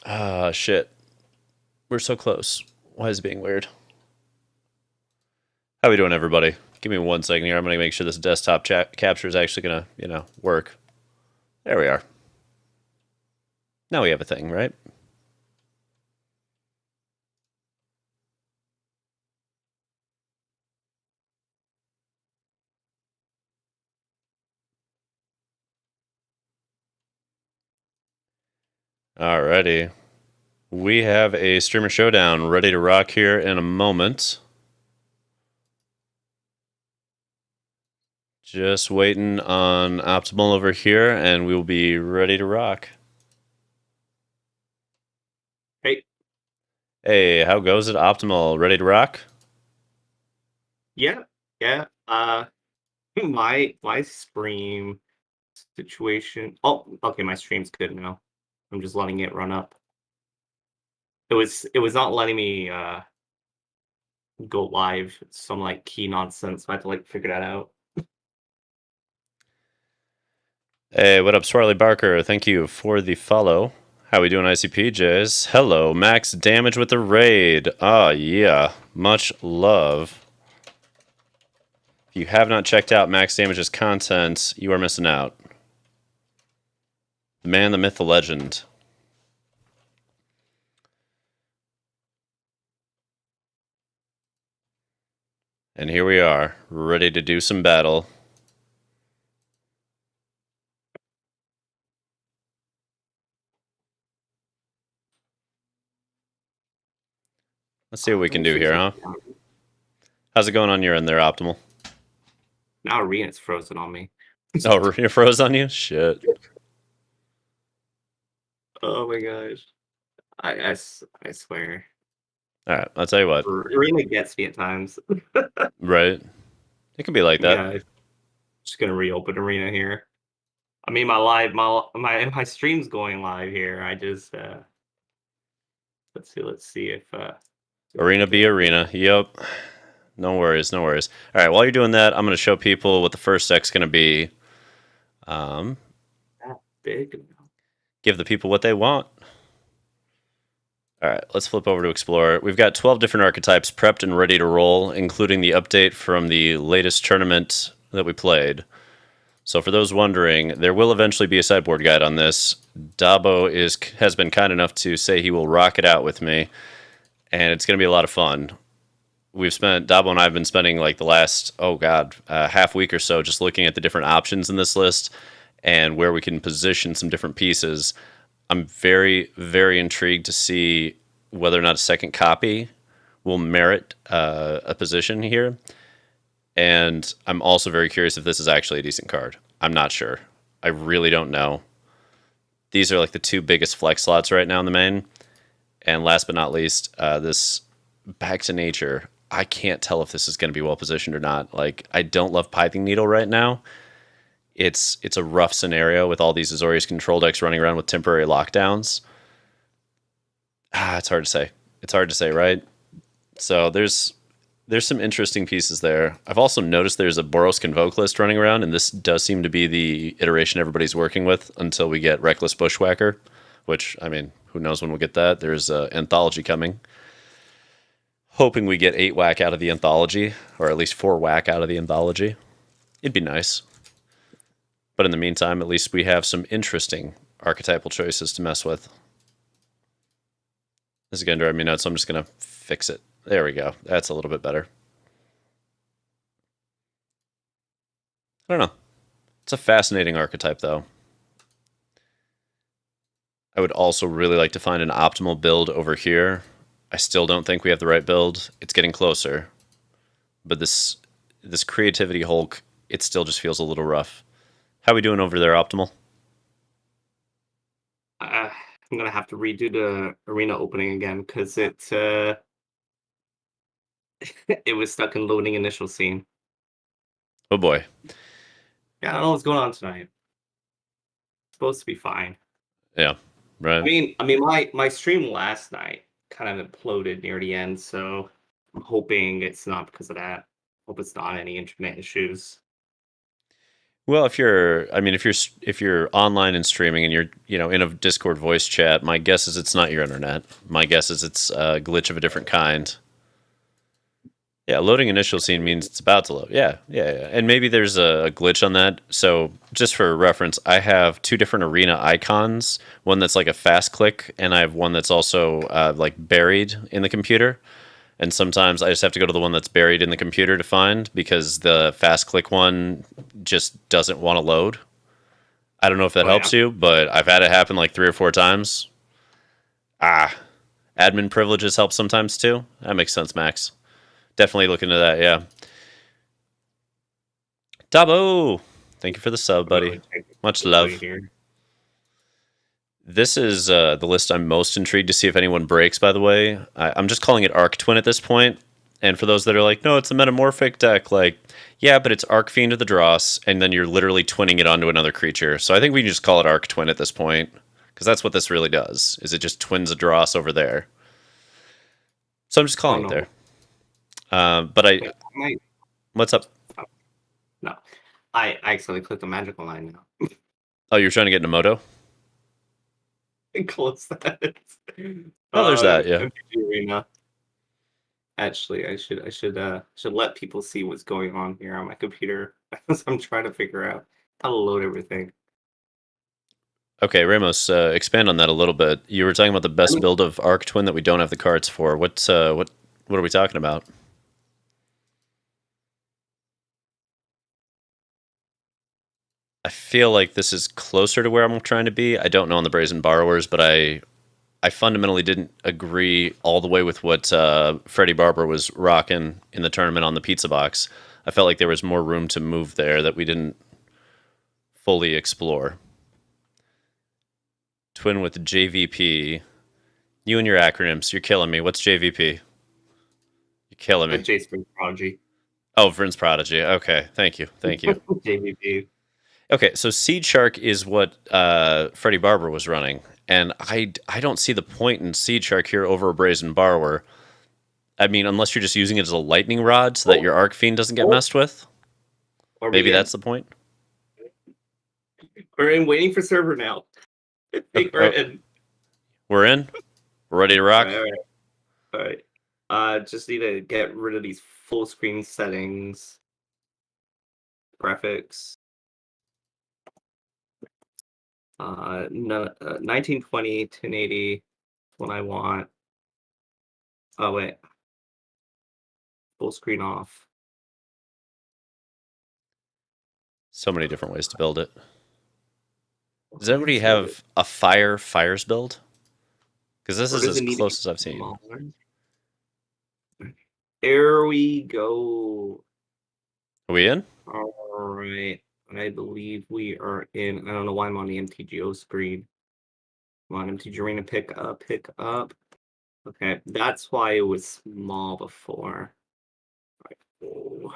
Ah, shit. We're so close. Why is it being weird? How we doing, everybody? Give me 1 second here. I'm going to make sure this desktop capture is actually going to, work. There we are. Now we have a thing, right? Alrighty. We have a streamer showdown ready to rock here in a moment. Just waiting on Optimal over here, and we will be ready to rock. Hey. Hey, how goes it, Optimal? Ready to rock? Yeah. My stream situation. Oh, okay, my stream's good now. I'm just letting it run up. It was not letting me go live. Some like key nonsense. I had to like figure that out. Hey, what up, Swirly Barker? Thank you for the follow. How we doing, ICPJs? Hello, max damage with the raid. Ah, yeah. Much love. If you have not checked out Max Damage's content, you are missing out. The man, the myth, the legend. And here we are, ready to do some battle. Let's see what we can do here, huh? How's it going on your end there, Optimal? Now Arena's frozen on me. Oh, it froze on you? Shit. Oh my gosh. I swear. Alright, I'll tell you what. Arena gets me at times. Right? It can be like that. Yeah. Just gonna reopen Arena here. I mean, my stream's going live here. I just let's see if Arena be arena. Yep. No worries, no worries. All right, while you're doing that, I'm going to show people what the first deck's going to be. That big. Give the people what they want. All right, let's flip over to Explore. We've got 12 different archetypes prepped and ready to roll, including the update from the latest tournament that we played. So for those wondering, there will eventually be a sideboard guide on this. Dabo has been kind enough to say he will rock it out with me, and it's going to be a lot of fun. Dabo and I have been spending like the last, half week or so just looking at the different options in this list and where we can position some different pieces. I'm very, very intrigued to see whether or not a second copy will merit a position here. And I'm also very curious if this is actually a decent card. I'm not sure. I really don't know. These are like the two biggest flex slots right now in the main. And last but not least, this Back to Nature. I can't tell if this is going to be well positioned or not. Like, I don't love Piping Needle right now. It's a rough scenario with all these Azorius control decks running around with temporary lockdowns. It's hard to say. It's hard to say, right? So there's some interesting pieces there. I've also noticed there's a Boros Convoke list running around, and this does seem to be the iteration everybody's working with until we get Reckless Bushwhacker, which, I mean, who knows when we'll get that. There's an anthology coming. Hoping we get 8 whack out of the anthology, or at least 4 whack out of the anthology. It'd be nice. But in the meantime, at least we have some interesting archetypal choices to mess with. This is going to drive me nuts, so I'm just going to fix it. There we go. That's a little bit better. I don't know. It's a fascinating archetype, though. I would also really like to find an optimal build over here. I still don't think we have the right build. It's getting closer. But this Creativity Hulk, it still just feels a little rough. How we doing over there, Optimal? I'm gonna have to redo the Arena opening again because it was stuck in loading initial scene. Oh boy. Yeah, I don't know what's going on tonight. It's supposed to be fine. Yeah, right. I mean, my stream last night kind of imploded near the end, so I'm hoping it's not because of that. Hope it's not any internet issues. Well, if you're online and streaming and you're, in a Discord voice chat, my guess is it's not your internet. My guess is it's a glitch of a different kind. Yeah, loading initial scene means it's about to load. Yeah, yeah, yeah. And maybe there's a glitch on that. So, just for reference, I have two different arena icons. One that's like a fast click, and I have one that's also like buried in the computer. And sometimes I just have to go to the one that's buried in the computer to find because the fast click one just doesn't want to load. I don't know if that Oh yeah. helps you, but I've had it happen like 3 or 4 times. Ah, admin privileges help sometimes too. That makes sense, Max. Definitely look into that. Yeah. Dabo, thank you for the sub, buddy. Much love. Here. This is the list I'm most intrigued to see if anyone breaks, by the way. I'm just calling it Arc Twin at this point. And for those that are like, no, it's a metamorphic deck, like, yeah, but it's Arc Fiend of the Dross, and then you're literally twinning it onto another creature. So I think we can just call it Arc Twin at this point, because that's what this really does, is it just twins a Dross over there. So I'm just calling it there. But what's up? No, I accidentally clicked the magical line now. Oh, you're trying to get Namoto? Close that. Oh, there's that, yeah. MTG Arena. Actually, I should let people see what's going on here on my computer as I'm trying to figure out how to load everything. Okay, Ramos, expand on that a little bit. You were talking about the best build of Arc Twin that we don't have the cards for. What are we talking about? I feel like this is closer to where I'm trying to be. I don't know on the Brazen Borrowers, but I fundamentally didn't agree all the way with what Freddie Barber was rocking in the tournament on the pizza box. I felt like there was more room to move there that we didn't fully explore. Twin with JVP. You and your acronyms. You're killing me. What's JVP? You're killing me. Jace Prodigy. Oh, Vryn's Prodigy. Okay, thank you. JVP. Okay, so Seed Shark is what Freddie Barber was running, and I don't see the point in Seed Shark here over a Brazen Borrower. I mean, unless you're just using it as a lightning rod so that your Arc Fiend doesn't get messed with. Maybe that's the point. We're in waiting for server now. We're in. We're in. We're ready to rock. All right. Just need to get rid of these full screen settings. Graphics. 1920, 1080, what I want. Oh wait, full screen off. So many different ways to build it. Does everybody have a Fires build? Because this is as close as I've seen. There we go. Are we in? All right. I believe we are in. I don't know why I'm on the MTGO screen. Come on, MTG Arena, pick up. Okay, that's why it was small before. Right. Oh,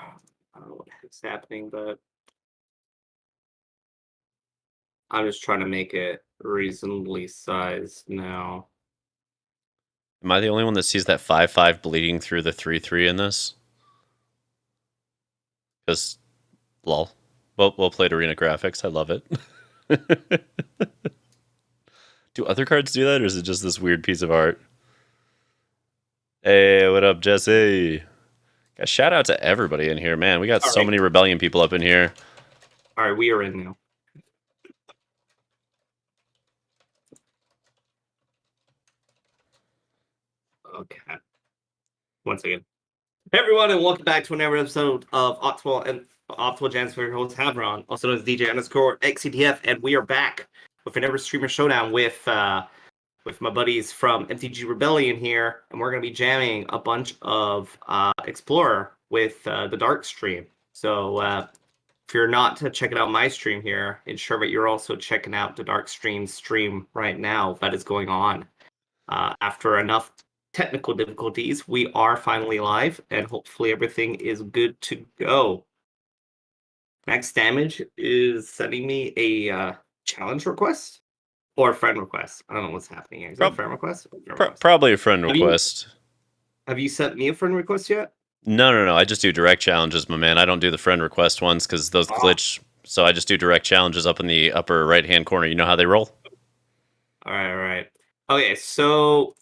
I don't know what is happening, but I'm just trying to make it reasonably sized now. Am I the only one that sees that 5/5 bleeding through the 3/3 in this? Because, lol. Well played, Arena Graphics. I love it. Do other cards do that, or is it just this weird piece of art? Hey, what up, Jesse? Shout out to everybody in here, man. We got so many Rebellion people up in here. All right, we are in now. Okay. Once again. Hey everyone, and welcome back to another episode of Optimal Jams for your host Havron, also known as DJ underscore XCTF, and we are back with another streamer showdown with my buddies from MTG Rebellion here, and we're gonna be jamming a bunch of Explorer with TheDarkStream. So if you're not checking out my stream here, ensure that you're also checking out TheDarkStream's stream right now that is going on. After enough technical difficulties, we are finally live, and hopefully everything is good to go. Max Damage is sending me a challenge request or a friend request. I don't know what's happening here. Is that a friend request? Probably a friend request. Have you sent me a friend request yet? No. I just do direct challenges, my man. I don't do the friend request ones because those glitch So I just do direct challenges up in the upper right-hand corner. You know how they roll? All right. Okay, so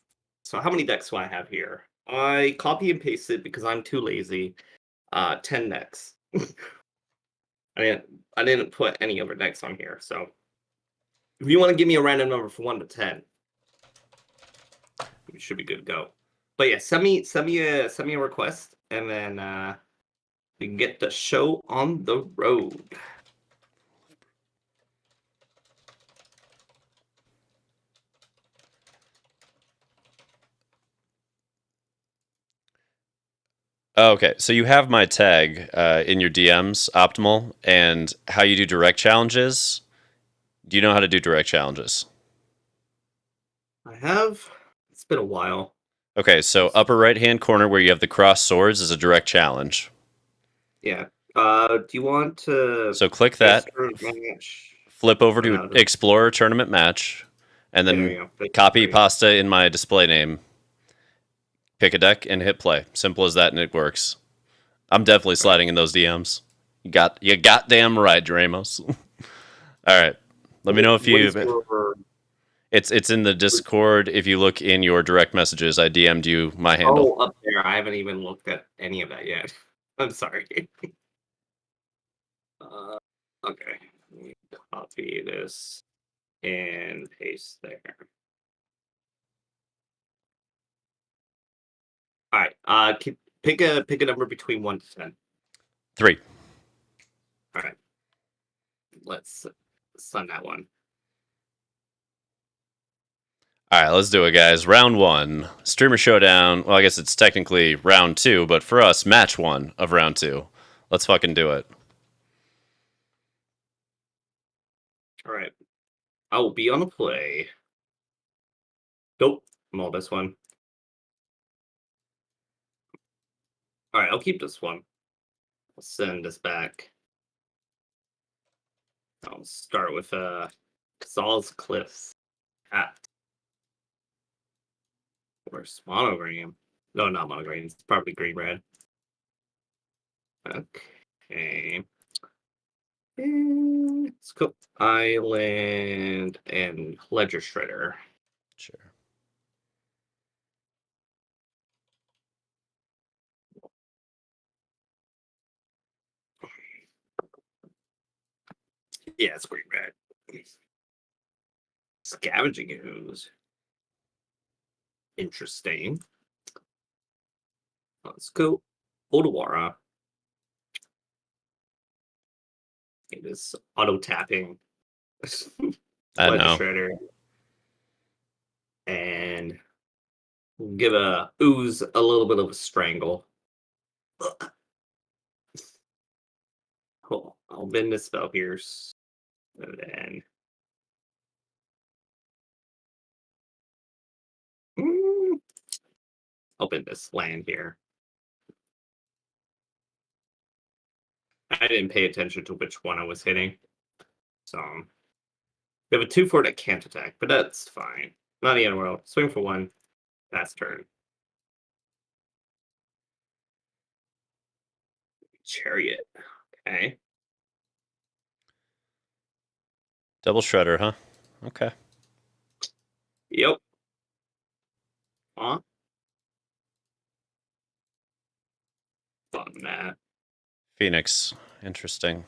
how many decks do I have here? I copy and pasted because I'm too lazy. 10 decks. I didn't put any other decks on here, so if you want to give me a random number from 1 to 10, you should be good to go. But yeah, send me a request, and then we can get the show on the road. Okay, so you have my tag in your DMs, Optimal, and how you do direct challenges. Do you know how to do direct challenges? I have. It's been a while. Okay, so upper right-hand corner where you have the cross swords is a direct challenge. Yeah. Do you want to So click that, match? flip over Oh, to no, Explorer Tournament Match, and there then you go. copy pasta in my display name. Pick a deck and hit play. Simple as that, and it works. I'm definitely sliding in those DMs. You goddamn right, Dramos. All right. Let me know if you. It's in the Discord. If you look in your direct messages, I DM'd you my handle. Oh, up there. I haven't even looked at any of that yet. I'm sorry. Okay. Let me copy this and paste there. All right. Pick a number between 1 to 10. 3. All right. Let's send that one. All right, let's do it, guys. Round 1, Streamer Showdown. Well, I guess it's technically round 2, but for us, match 1 of round 2. Let's fucking do it. All right. I will be on a play. Nope. I'm all this one. All right. I'll keep this one. I'll send this back. I'll start with Saul's Cliffs. Where's monogram? No, not monogram. It's probably green red. Okay. And let's go Island and Ledger Shredder. Sure. Yeah, it's green red. Scavenging ooze. Interesting. Let's go Odawara. It is auto tapping. I Ledger know. Shredder. And we'll give a ooze a little bit of a strangle. Cool. I'll bend this spell pierce. And then open this land here. I didn't pay attention to which one I was hitting. So we have a 2/4 that can't attack, but that's fine. Not the end of the world. Swing for 1. Pass turn. Chariot. Okay. Double Shredder, huh? Okay. Yep. Huh? Fun that. Phoenix. Interesting.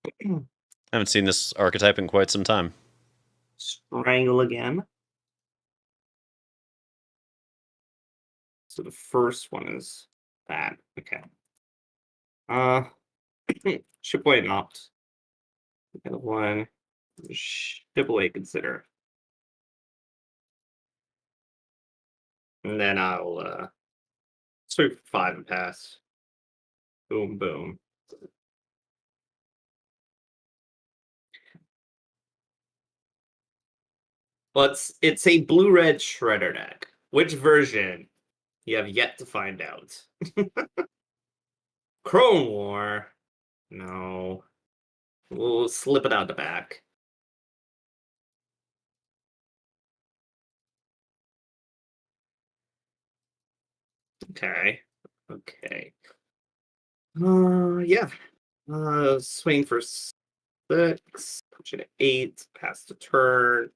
I haven't seen this archetype in quite some time. Strangle again. So the first one is that. Okay. Ship away not. The other one. Ship away consider. And then I'll swing for 5 and pass. Boom, boom. Well, it's a blue-red shredder deck. Which version? You have yet to find out. Crone War? No. We'll slip it out the back. Okay. Okay. Yeah. Swing for 6. Push it at 8. Pass the turn.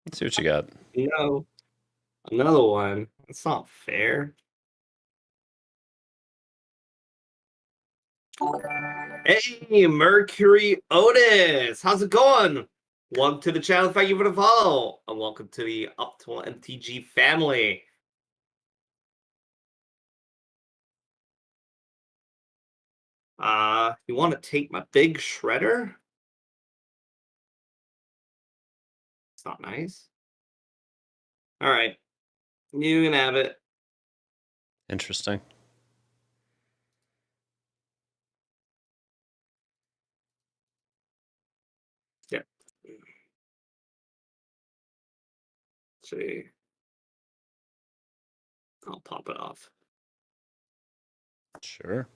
Let's see what you got. No. Another one. That's not fair. Hey, Mercury Otis. How's it going? Welcome to the channel. Thank you for the follow. And welcome to the Optimal MTG family. You want to take my big shredder? It's not nice. All right. You can have it. Interesting. Yeah. See. I'll pop it off. Sure.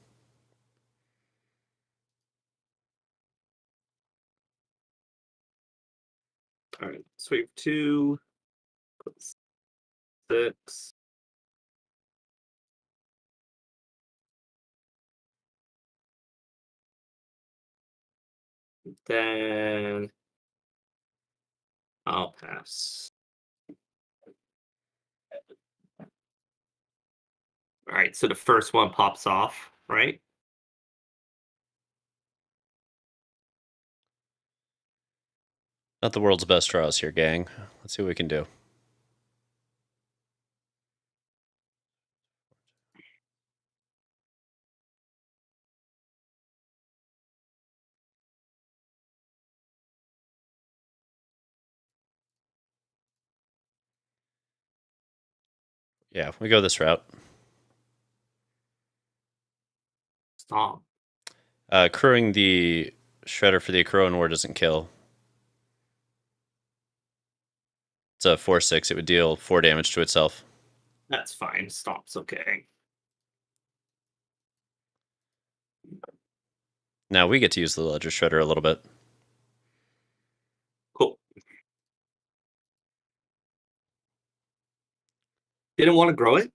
All right. Sweep 2. 6. Then I'll pass. All right. So the first one pops off, right? Not the world's best draws here, gang. Let's see what we can do. Yeah, we go this route. Stop. Crewing the shredder for the Akroan War doesn't kill. It's a 4/6. It would deal 4 damage to itself. That's fine. Stop's okay. Now we get to use the Ledger Shredder a little bit. Cool. Didn't want to grow it?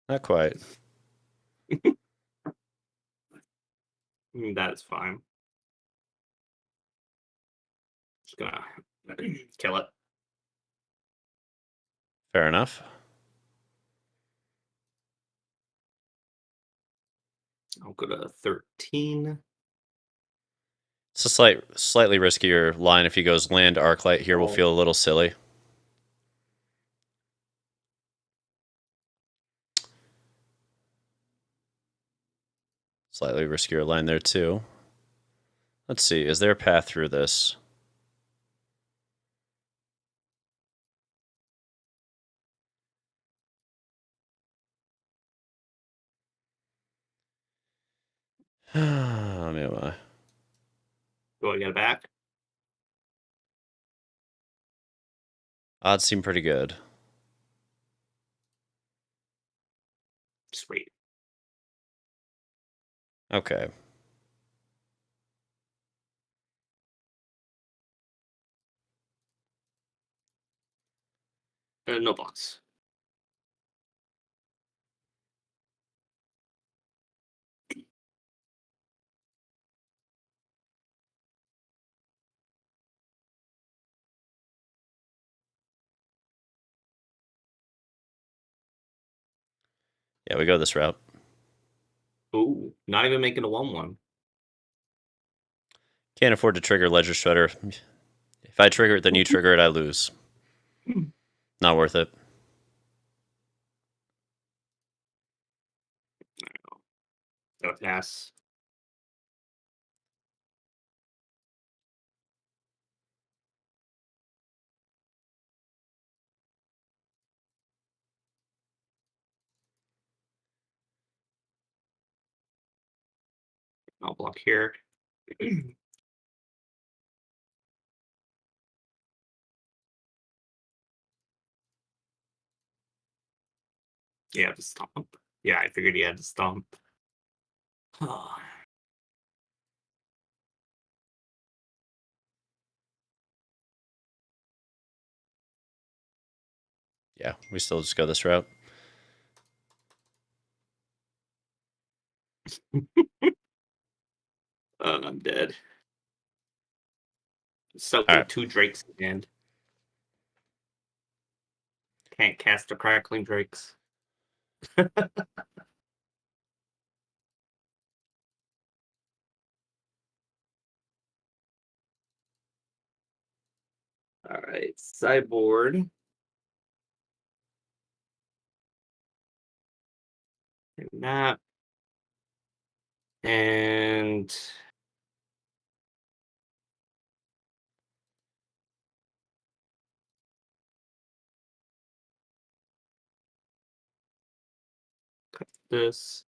Not quite. That is fine. Just gonna kill it. Fair enough. I'll go to 13. It's a slightly riskier line. If he goes land Arclight here, will feel a little silly. Slightly riskier line there too. Let's see. Is there a path through this? Oh, man, Do I get it back? odds seem pretty good. Sweet. Okay. No box. Yeah, we go this route. Ooh, not even making a 1/1. Can't afford to trigger Ledger Shredder. If I trigger it, then you trigger it, I lose. Not worth it. Gotta pass. I'll block here. Yeah, the stomp. Yeah, I figured he had to stomp. Yeah, we still just go this route. I'm dead. So All right. 2 Drakes and can't cast the Crackling Drakes. All right, sideboard. And that. And cut this.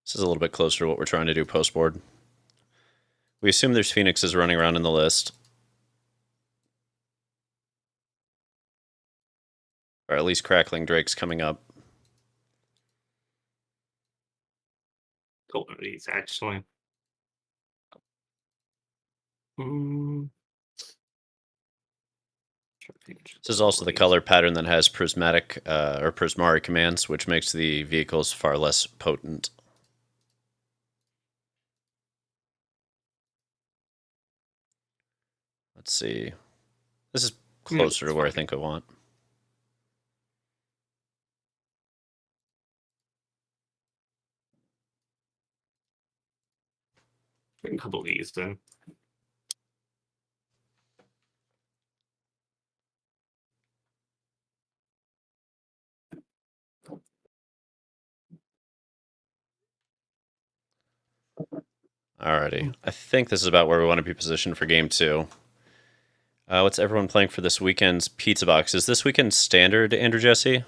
This is a little bit closer to what we're trying to do post board. We assume there's Phoenixes running around in the list. Or at least Crackling Drakes coming up. One of these, actually. Mm. This is also the color pattern that has prismatic or Prismari commands, which makes the vehicles far less potent. Let's see. This is closer to where I think I want. A couple of these then. Alrighty. I think this is about where we want to be positioned for game 2. What's everyone playing for this weekend's pizza box? Is this weekend standard, Andrew Jesse?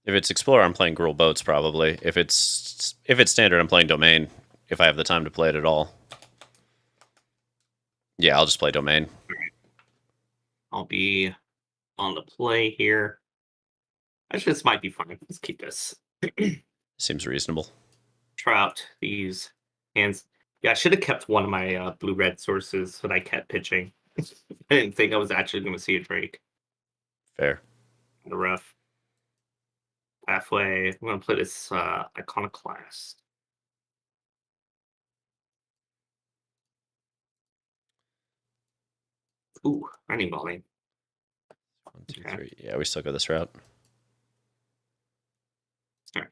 If it's Explorer, I'm playing Gruul Boats probably. If it's standard, I'm playing Domain. If I have the time to play it at all. Yeah, I'll just play Domain. I'll be on the play here. Actually, this might be fine. Let's keep this. Seems reasonable. Try out these hands. Yeah, I should have kept one of my blue-red sources that I kept pitching. I didn't think I was actually going to see a Drake. Fair. The rough. Halfway. I'm going to play this Iconoclast. Ooh, running volume. 1, 2, 3. Yeah, we still go this route. All right.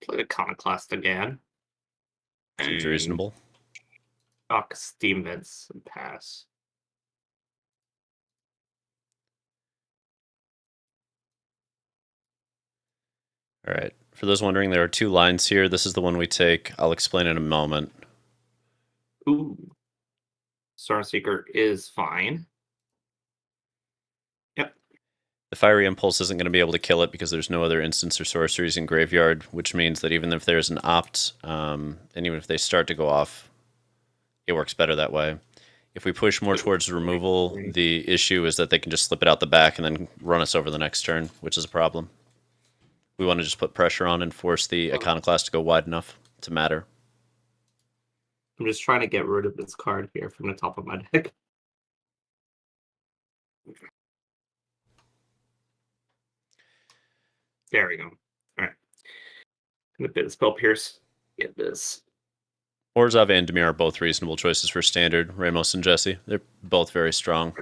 Play Iconoclast again. Seems reasonable. Shock Steam Vents and pass. All right. For those wondering, there are 2 lines here. This is the one we take. I'll explain in a moment. Ooh. Starseeker is fine. Yep. The Fiery Impulse isn't going to be able to kill it because there's no other instants or sorceries in Graveyard, which means that even if there's an opt, and even if they start to go off, it works better that way. If we push more towards removal, the issue is that they can just slip it out the back and then run us over the next turn, which is a problem. We want to just put pressure on and force the Iconoclast to go wide enough to matter. I'm just trying to get rid of this card here from the top of my deck. There we go. All right. I'm going to bit of Spell Pierce. Get this. Orzhov and Dimir are both reasonable choices for standard. Ramos and Jesse, they're both very strong.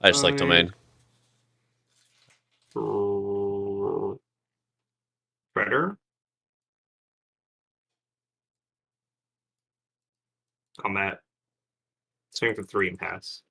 I just like Domain. Predator. Combat. Swing for 3 and pass.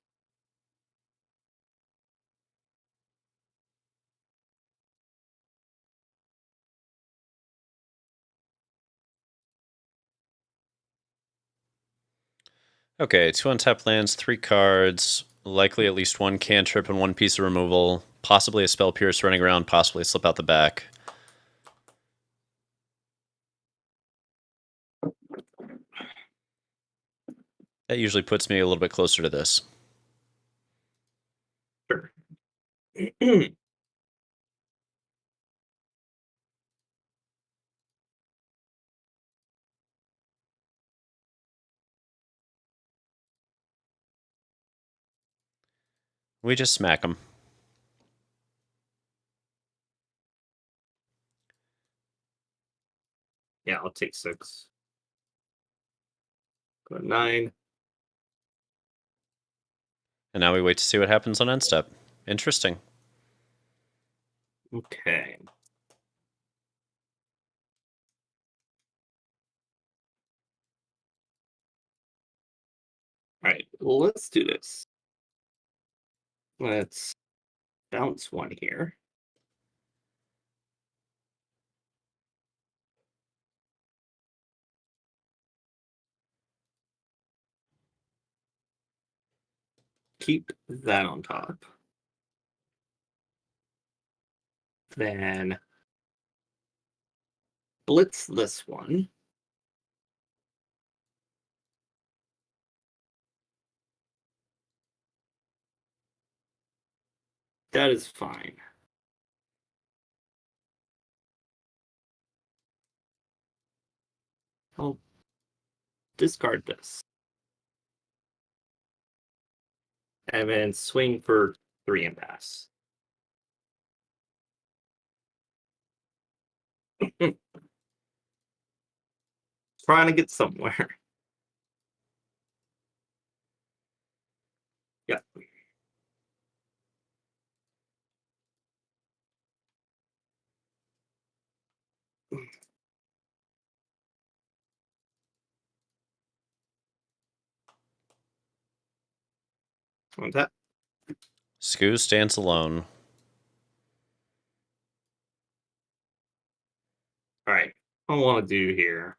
Okay, 2 untapped lands, 3 cards, likely at least 1 cantrip and 1 piece of removal, possibly a Spell Pierce running around, possibly a Slip Out the Back. That usually puts me a little bit closer to this. Sure. We just smack them. Yeah, I'll take 6. Go to 9. And now we wait to see what happens on end step. Interesting. Okay. All right, let's do this. Let's bounce one here. Keep that on top. Then blitz this one. That is fine. I'll discard this. And then swing for 3 and pass. Trying to get somewhere. Yeah. On that. Scoo stands alone. All right. What I want to do here.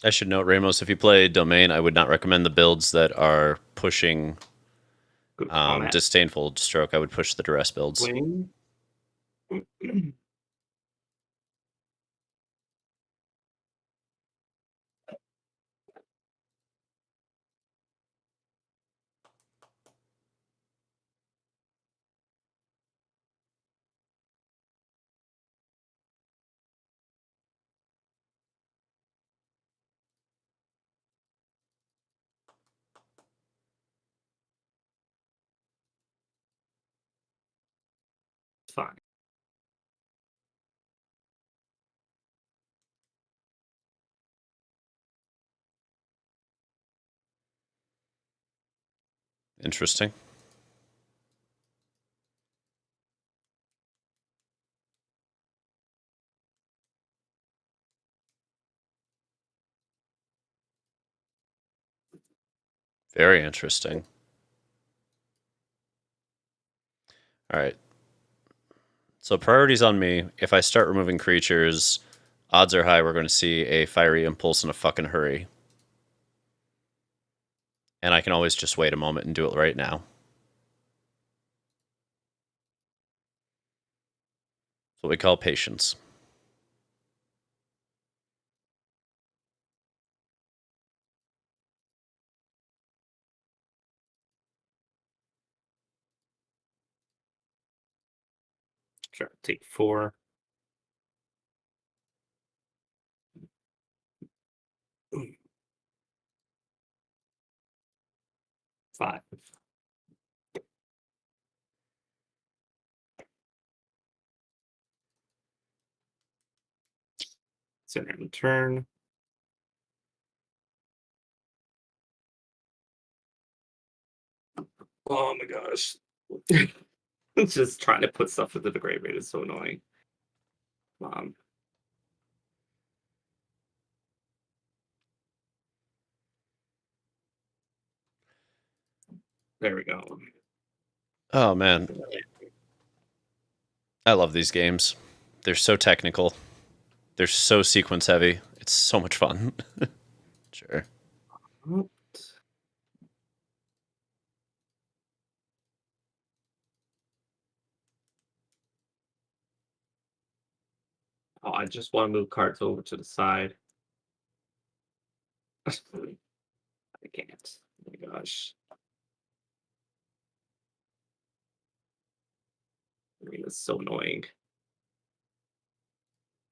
I should note, Ramos, if you play Domain, I would not recommend the builds that are pushing Disdainful Stroke. I would push the Duress builds. Swing. Fine. Interesting. Very interesting. All right. So priorities on me. If I start removing creatures, odds are high we're going to see a Fiery Impulse in a fucking hurry. And I can always just wait a moment and do it right now. It's what we call patience. Sure. Take 4. Five. Center and turn. Oh my gosh. Just trying to put stuff into the graveyard is so annoying. There we go. Oh, man. I love these games. They're so technical. They're so sequence heavy. It's so much fun. Sure. Oh, I just want to move cards over to the side. I can't. Oh my gosh. I mean, it's so annoying.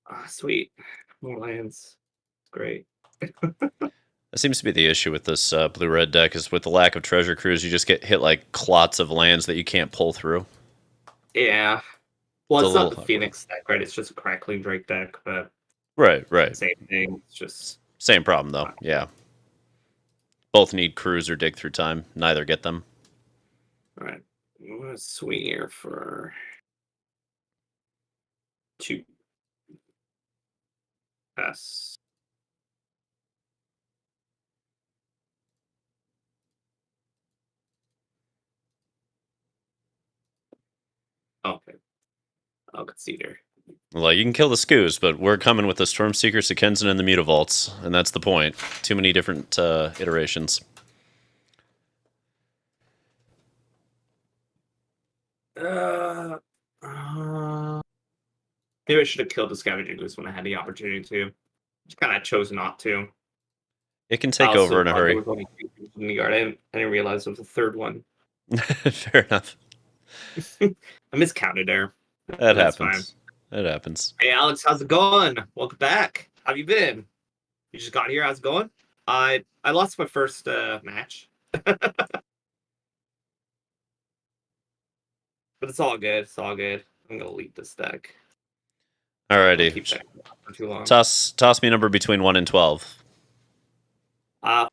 Ah, sweet. More lands. Great. That seems to be the issue with this blue-red deck, is with the lack of treasure cruise, you just get hit like clots of lands that you can't pull through. Yeah. Well, It's a it's not little the awkward. Phoenix deck, right? It's just a Crackling Drake deck, but Right. same thing. It's just Same problem, though. Yeah. Both need cruise or dig through time. Neither get them. all right. I'm gonna swing here for 2. Pass. Okay. I'll concede. Well, you can kill the Skoos, but we're coming with the Stormseeker, Sekenzen, and the Mutavaults, and that's the point. Too many different iterations. Maybe I should have killed the Scavenging Goose when I had the opportunity to. Just kind of chose not to. It can I take over also in a thought there hurry. was only 2 creatures in the yard. I didn't realize there was a third one. Fair enough. I miscounted there. That That's happens. fine. That happens. Hey, Alex, how's it going? Welcome back. How have you been? You just got here. How's it going? I lost my first match, but it's all good. It's all good. I'm gonna lead this deck. Don't keep Alrighty. that for too long. Toss me a number between 1 and 12. 5.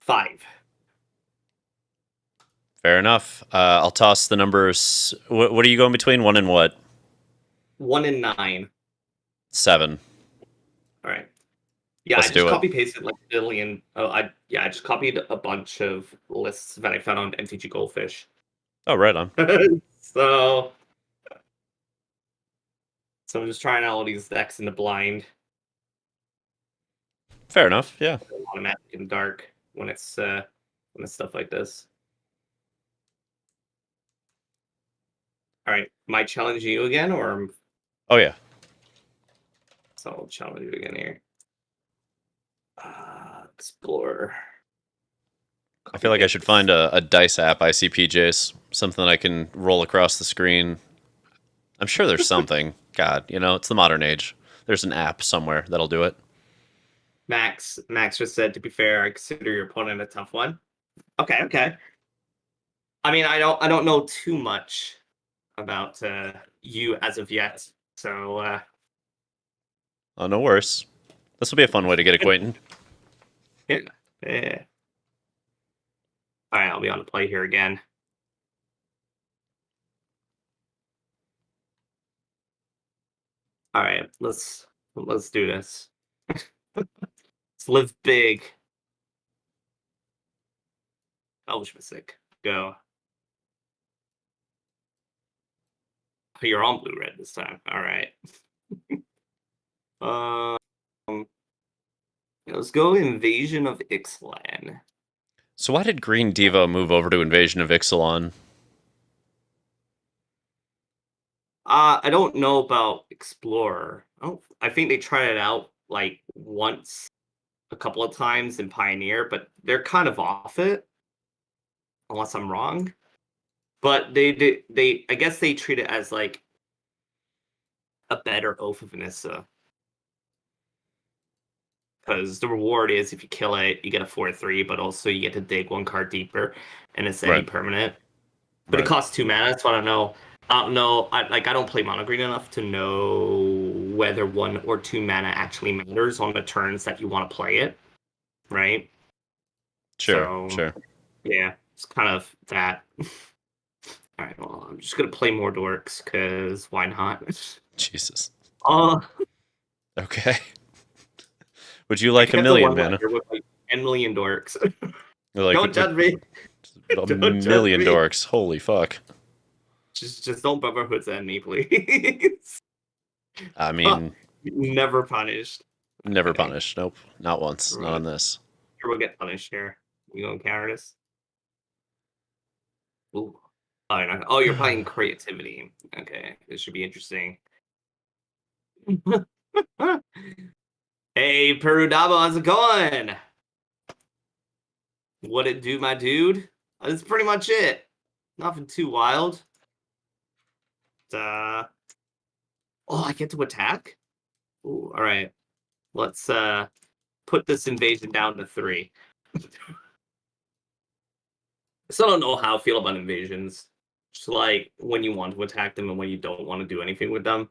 Fair enough. I'll toss the numbers. What are you going between? 1 and what? 1 and 9. 7. All right. Yeah, Let's I do just it. copy pasted like a billion. I just copied a bunch of lists that I found on MTG Goldfish. Oh, right on. so I'm just trying out all these decks in the blind. Fair enough. Yeah. A lot of magic in the dark when it's stuff like this. All right, am I challenging you again, or Oh yeah. so I'll challenge you again here. Explore. I feel like I should find a dice app, ICPJs, something that I can roll across the screen. I'm sure there's something. God, it's the modern age. There's an app somewhere that'll do it. Max just said, to be fair, I consider your opponent a tough one. Okay. I mean, I don't know too much about you as of yet, so Oh, no worse. This will be a fun way to get acquainted. yeah. All right, I'll be on the play here again. All right, let's do this. Let's live big. Elvish Mystic, go. Oh, you're on blue-red this time. All right. Let's go Invasion of Ixalan. So why did Green Devo move over to Invasion of Ixalan? I don't know about Explorer. I think they tried it out like once, a couple of times in Pioneer, but they're kind of off it, unless I'm wrong. But they I guess they treat it as like a better Oath of Vanessa. Because the reward is, if you kill it, you get a 4/3, but also you get to dig 1 card deeper, and it's Right. permanent. But it costs 2 mana, so I don't know. I don't play mono green enough to know whether 1 or 2 mana actually matters on the turns that you want to play it, right? Sure. Yeah, it's kind of that. All right, well, I'm just gonna play more dorks because why not? Jesus. Uh, Okay. Would you like a million mana? With like 10 million dorks. Like, Don't judge me. A Don't judge million me. dorks. Holy fuck. Just don't Brotherhood's End me, please. I mean, Never punished. never Okay. punished. Nope. Not once. Right. Not on this. Here we'll get punished here. You gonna counter this? Ooh. Oh, you're playing creativity. Okay, this should be interesting. Hey, Perudabo, how's it going? What it do, my dude? That's pretty much it. Nothing too wild. Oh, I get to attack? Ooh, all right. Let's put this invasion down to 3. I still don't know how I feel about invasions. Just like when you want to attack them and when you don't want to do anything with them.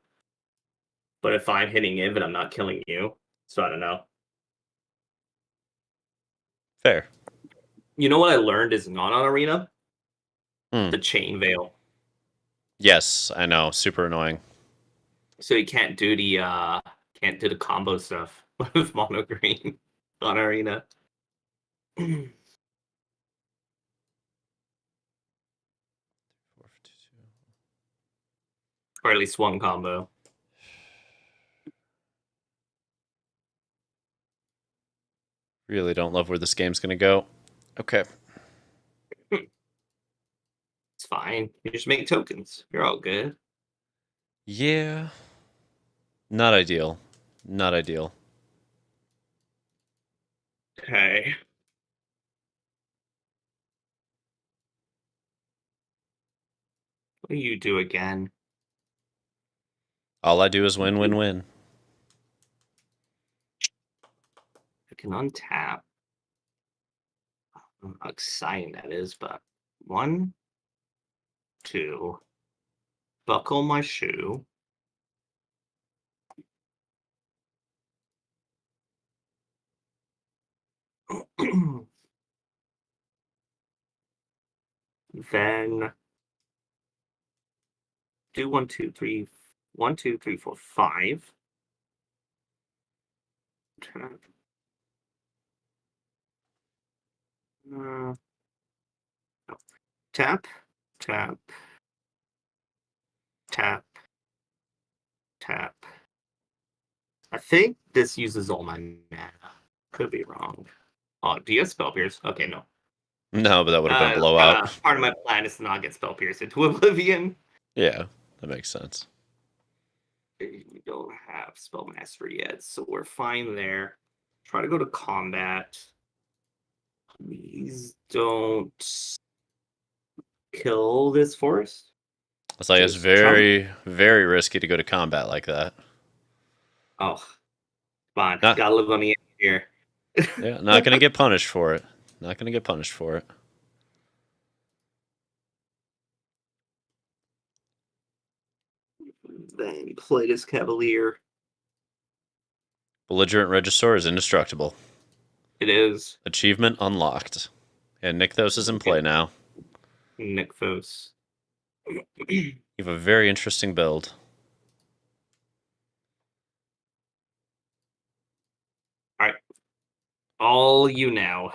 But if I'm hitting Inv and I'm not killing you, so I don't know. Fair. You know what I learned is not on Arena? Hmm. The chain veil. Yes, I know. Super annoying. So you can't do the combo stuff with mono green on Arena. Or at least one combo. Really don't love where this game's gonna go. Okay. It's fine. You just make tokens. You're all good. Yeah. Not ideal. Not ideal. Okay. What do you do again? All I do is win, win, win. I can untap. How exciting that is, but 1, 2. Buckle my shoe. Then do 1, 2, 3. 1, 2, 3, 4, 5. Tap. No. Tap, tap, tap, tap. I think this uses all my mana. Could be wrong. Oh, do you have Spell Pierce? Okay, no. No, but that would have been a blowout. Part of my plan is to not get Spell Pierce into Oblivion. Yeah, that makes sense. We don't have Spell Mastery yet, so we're fine there. Try to go to combat. Please don't kill this forest. It's like it's Just very, very risky to go to combat like that. Oh, fine. Not, Gotta live on the edge here. yeah, not gonna get punished for it. Not gonna get punished for it. Then play this Cavalier. Belligerent Regisaur is indestructible. It is Achievement unlocked. And Nykthos is in play now. Nykthos. You have a very interesting build. All right. All you now.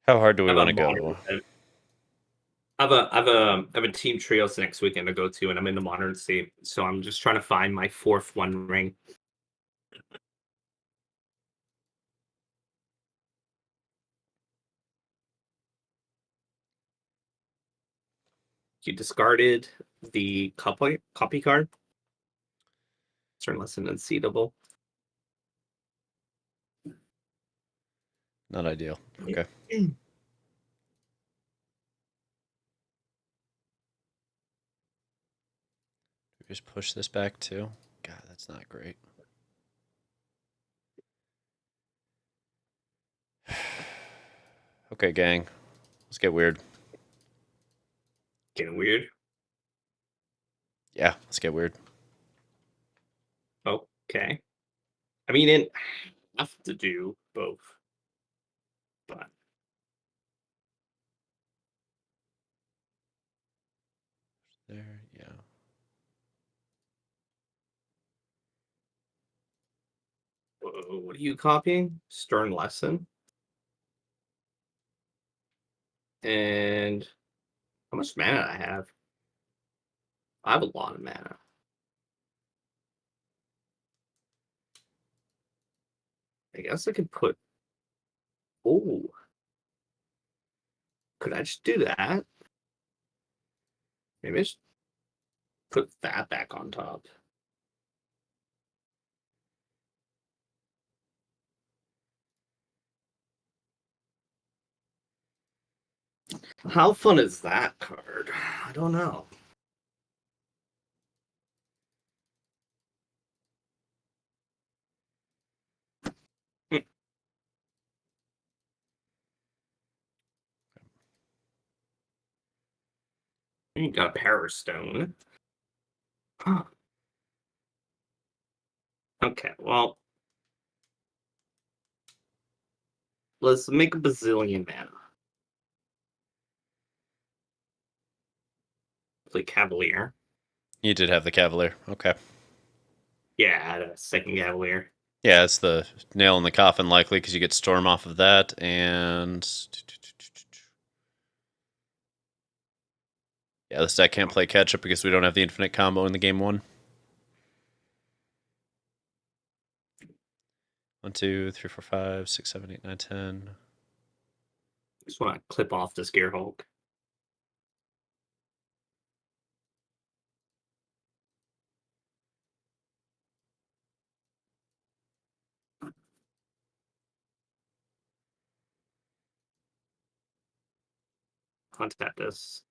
How hard do we I have want a to go? I have a team trios next weekend to go to, and I'm in the modern state, so I'm just trying to find my 4th One Ring. You discarded the copy card. Turn less than unseatable. Not ideal. Okay. Just push this back too. God, that's not great. Okay, gang. Let's get weird. Getting weird. Yeah, let's get weird. Okay. I mean, it have to do both, but There, yeah. what are you copying? Stern Lesson. And how much mana I have? I have a lot of mana. I guess I could put. Oh, could I just do that? Maybe I just put that back on top. How fun is that card? I don't know. You got a Power Stone. Huh. Okay, well, let's make a bazillion mana. Play Cavalier. You did have the Cavalier. Okay. Yeah, I had a second Cavalier. Yeah, it's the nail in the coffin, likely, because you get Storm off of that, and yeah, this deck can't play catch up because we don't have the infinite combo in the game one. 1, 2, 3, 4, 5, 6, 7, 8, 9, 10. Just want to clip off this Gear Hulk. Untap this.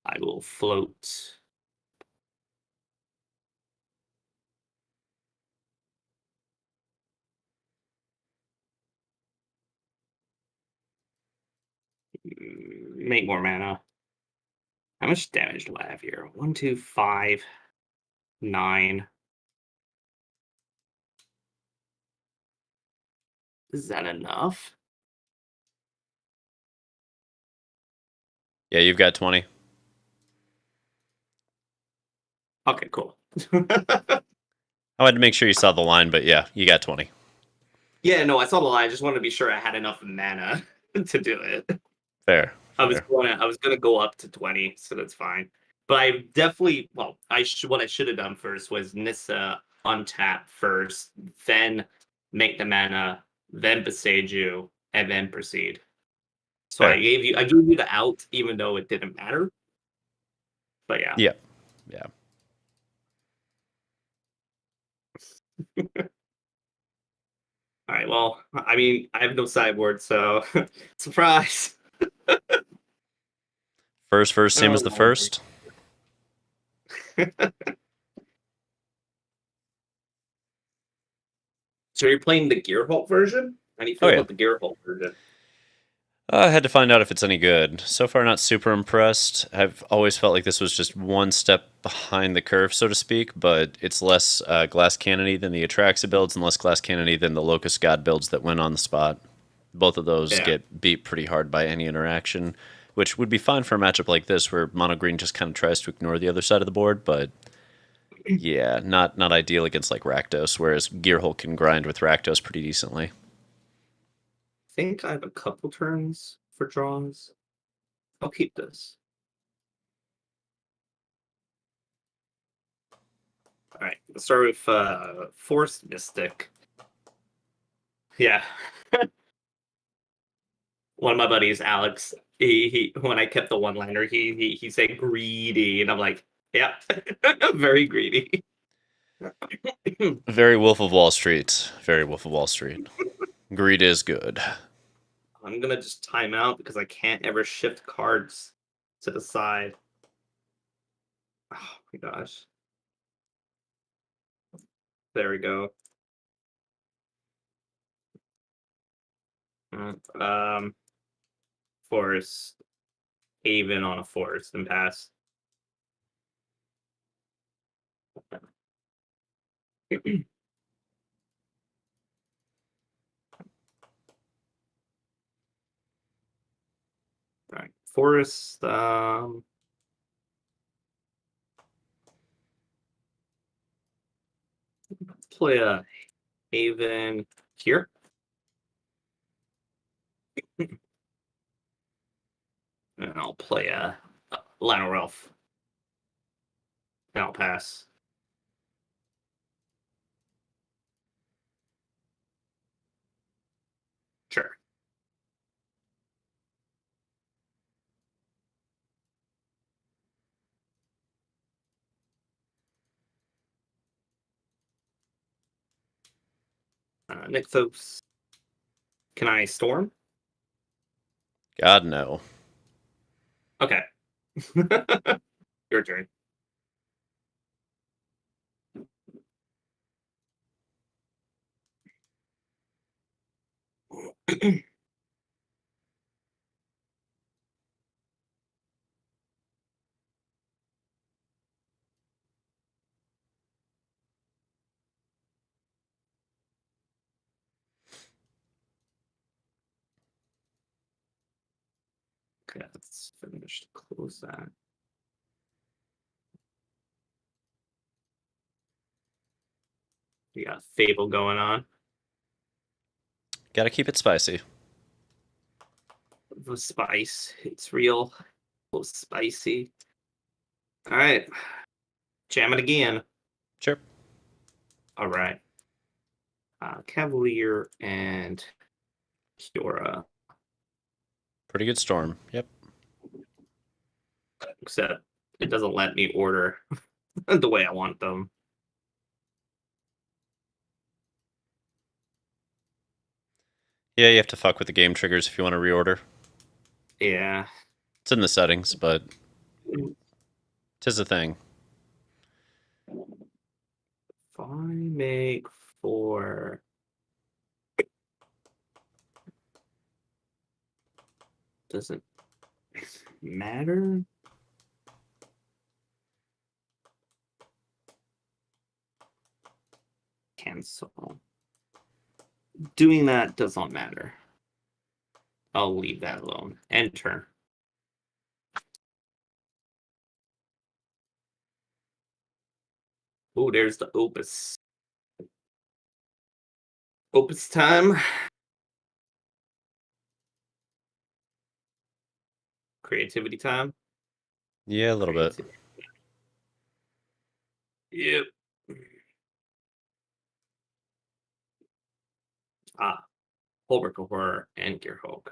I will float. Make more mana. How much damage do I have here? 1, 2, 5, 9. Is that enough? Yeah, you've got 20. Okay, cool. I had to make sure you saw the line, but yeah, you got 20. Yeah, no, I saw the line. I just wanted to be sure I had enough mana to do it. Fair. I was gonna go up to 20, so that's fine. But I definitely what I should have done first was Nissa untap first, then make the mana, then Beseiju, and then proceed. So Fair. I gave you the out, even though it didn't matter. But yeah. Yeah. Yeah. All right. Well, I mean, I have no sideboard, so surprise. First, same as the Oh. first. So you're playing the Gearhulk version? How do you feel Oh, yeah. about the Gearhulk version? I had to find out if it's any good. So far, not super impressed. I've always felt like this was just one step behind the curve, so to speak, but it's less glass cannony than the Atraxa builds and less glass cannony than the Locust God builds that went on the spot. Both of those Yeah. get beat pretty hard by any interaction, which would be fine for a matchup like this where mono green just kind of tries to ignore the other side of the board, but yeah, not ideal against like Rakdos, whereas Gearhulk can grind with Rakdos pretty decently. I think I have a couple turns for draws. I'll keep this. All right, let's start with Force Mystic. Yeah. One of my buddies, Alex, he when I kept the one-liner, he said greedy, and I'm like, yeah, very greedy. Very Wolf of Wall Street. Very Wolf of Wall Street. Greed is good. I'm gonna just time out because I can't ever shift cards to the side. Oh my gosh. There we go. Um, Forest, Haven on a forest and pass. All right, Forest. Play a Haven here. And I'll play a Lionel Ralph. And I'll pass. Sure. Nixos. Can I storm? God, no. Okay. Your turn. Okay, let's finish to close that. We got Fable going on. Gotta keep it spicy. The spice. It's real. Spicy. All right. Jam it again. Sure. All right. Cavalier and Kiora. Pretty good storm. Yep. Except it doesn't let me order the way I want them. Yeah, you have to fuck with the game triggers if you want to reorder. Yeah. It's in the settings, but 'tis a thing. If I make 4, doesn't matter. Cancel. Doing that does not matter. I'll leave that alone. Enter. Oh, there's the Opus. Opus time. Creativity time. Yeah, a little bit. Yep. Holbrook Horror and Gearhulk.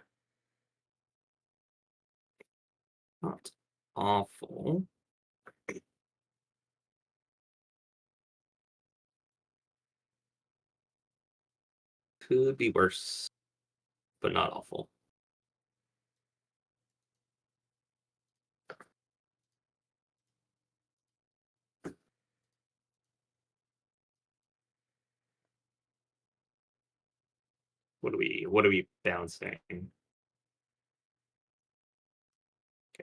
Not awful. Could be worse, but not awful. What are we bouncing? I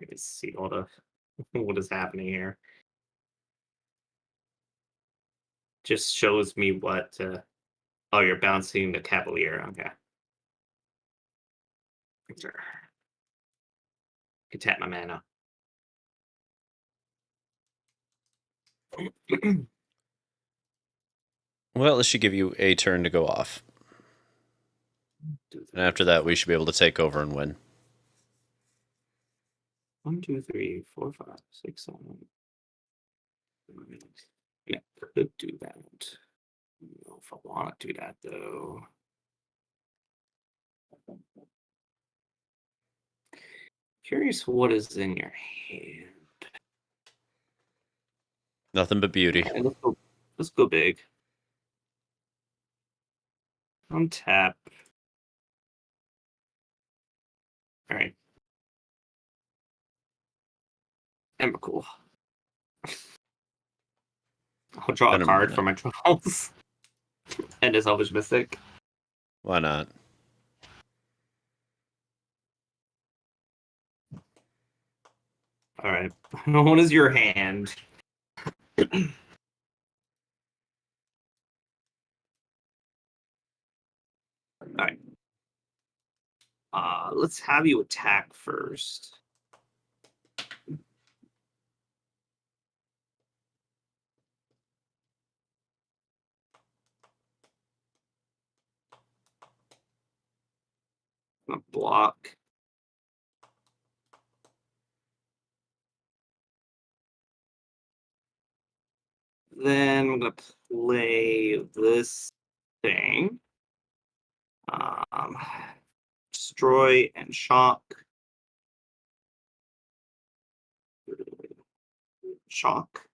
can see all the what is happening here. Just shows me what oh, you're bouncing the Cavalier. Okay. Sure. Can tap my mana. Well, this should give you a turn to go off. And after that, we should be able to take over and win. 1, 2, 3, 4, 5, 6, 7. Yeah, could do that. I don't know if I want to do that though. Curious what is in your hand. Nothing but beauty. Right, let's go big. Untap. All right. Emrakul. I'll draw a card for my Trolls. And his Elvish Mystic. Why not? All right. What is your hand? All right. Let's have you attack first. I'm gonna block. Then I'm gonna play this thing. Destroy and shock. Shock.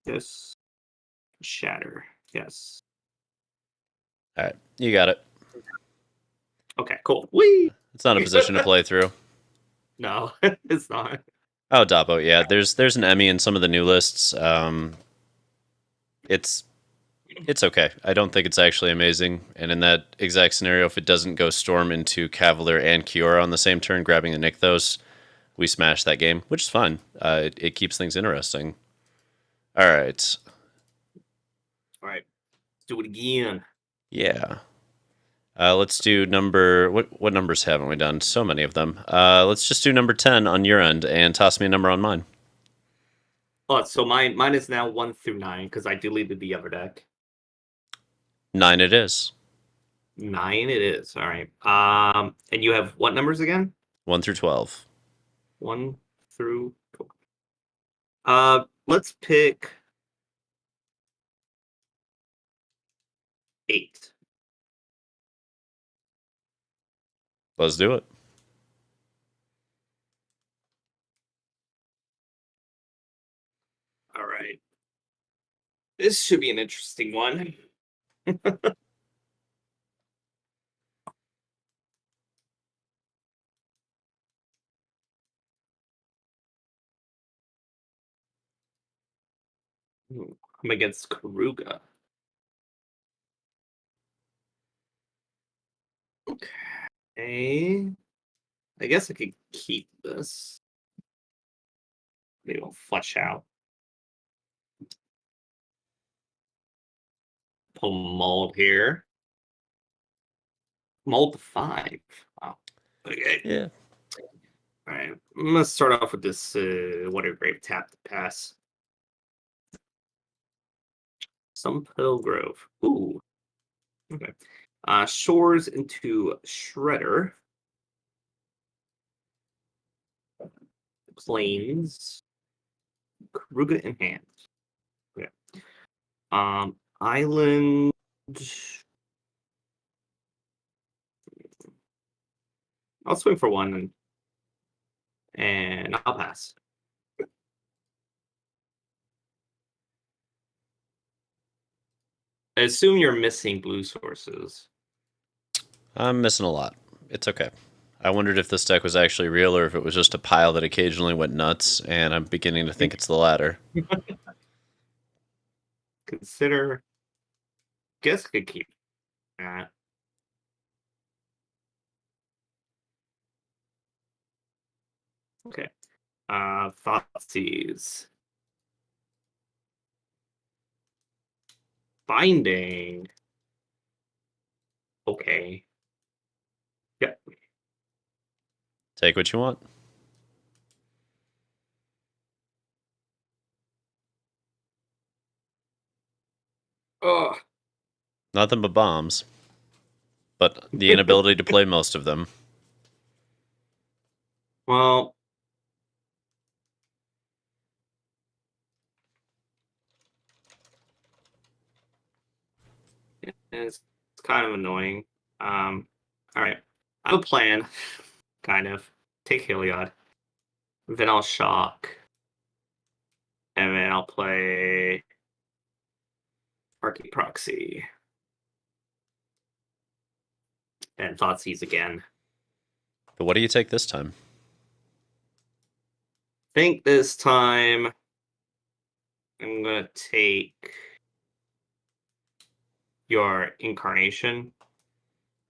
Yes. Shatter. Yes. All right, you got it. Okay, cool. Whee! It's not a position to play through. No, it's not. Oh, Doppo, yeah. There's an Emmy in some of the new lists. It's okay. I don't think it's actually amazing. And in that exact scenario, if it doesn't go Storm into Cavalier and Kiora on the same turn, grabbing the Nykthos, we smash that game, which is fun. It keeps things interesting. All right. All right, let's do it again. Yeah. Let's do what numbers haven't we done? So many of them. Let's just do number 10 on your end and toss me a number on mine. Oh, so mine is now 1 through 9 because I deleted the other deck. 9 it is. 9 it is. All right. And you have what numbers again? 1 through 12. 1 through 12. Let's pick 8. Let's do it. All right. This should be an interesting one. I'm against Karuga. Okay. I guess I could keep this. Maybe I'll flush out. Pull mold here. Mold 5. Wow. Okay. Yeah. All right. I'm gonna start off with this Water Grave tap to pass. Some Pearl Grove. Ooh. Okay. Shores into Shredder. Plains. Karuga in hand. Okay. Island. I'll swing for one and I'll pass. I assume you're missing blue sources. I'm missing a lot. It's okay. I wondered if this deck was actually real or if it was just a pile that occasionally went nuts, and I'm beginning to think it's the latter. Consider. Guess I could keep that. Okay. Thoughtseize. Binding. Okay. Yep. Take what you want. Oh. Nothing but bombs. But the inability to play most of them. Well. It's kind of annoying. All right. I have a plan. Kind of. Take Heliod. Then I'll shock. And then I'll play Arcade Proxy. And Thoughtseize again. But what do you take this time? Think this time I'm gonna take your Incarnation.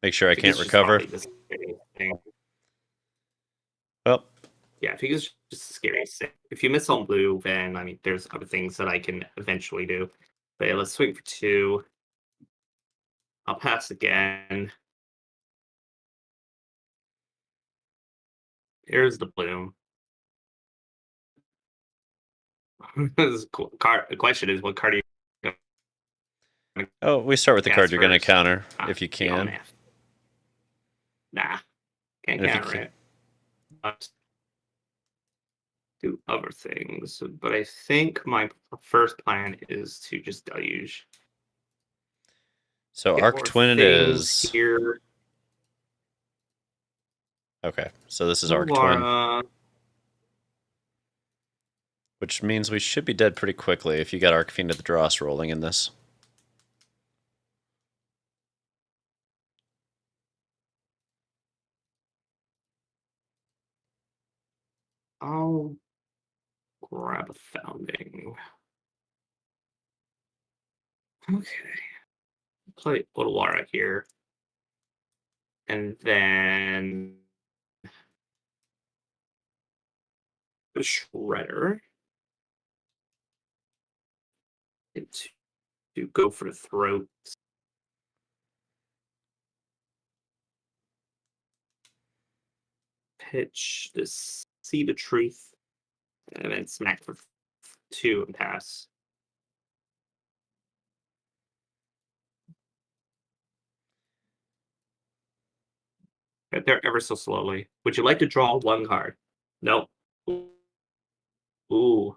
Make sure I can't It's just recover. probably the scariest thing. Well, Yeah, I think it's just the scariest thing. If you miss on blue, then I mean there's other things that I can eventually do. But yeah, let's swing for 2. I'll pass again. Here's the bloom. The question is, what card are you gonna oh, we start with the card cast you're going to first? counter, if you Yeah, can. man. Nah, can't And if you counter can, it. Let's do other things. But I think my first plan is to just deluge. so Get Arc more Twin it things is. here. Okay, so this is Arc Twin. Lara. Which means we should be dead pretty quickly if you got Arcfiend of the Dross rolling in this. I'll grab a founding. Okay. Play Odawara here. And then a Shredder. To go for throat. Pitch this, see the truth, and then smack for 2 and pass. Get there ever so slowly. Would you like to draw 1 card? Nope. Ooh.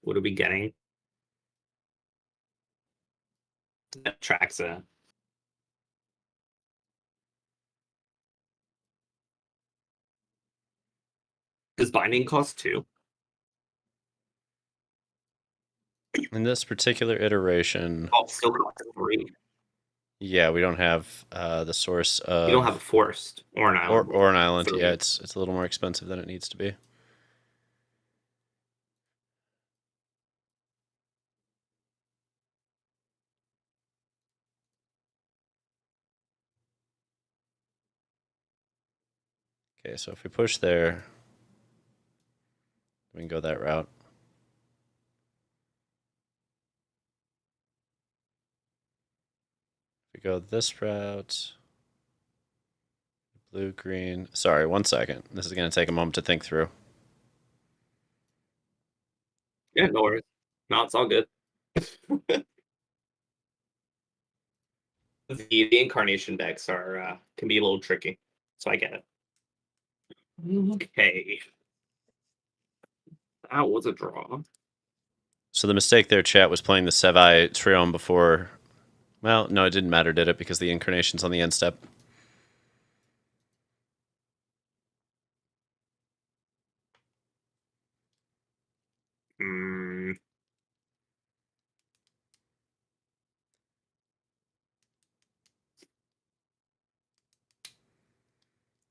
What are we getting? That tracks it. Does binding cost 2? In this particular iteration, Oh, still costs 3. yeah, we don't have the source of. You don't have a forest or an island. Or an island. 3. Yeah, it's a little more expensive than it needs to be. Okay, so if we push there, we can go that route. If we go this route, blue, green. Sorry, 1 second. This is going to take a moment to think through. Yeah, no worries. No, it's all good. The incarnation decks are can be a little tricky, so I get it. Okay, that was a draw. So the mistake there, chat, was playing the Sevai Triome before. Well, no, it didn't matter, did it? Because the incarnation's on the end step.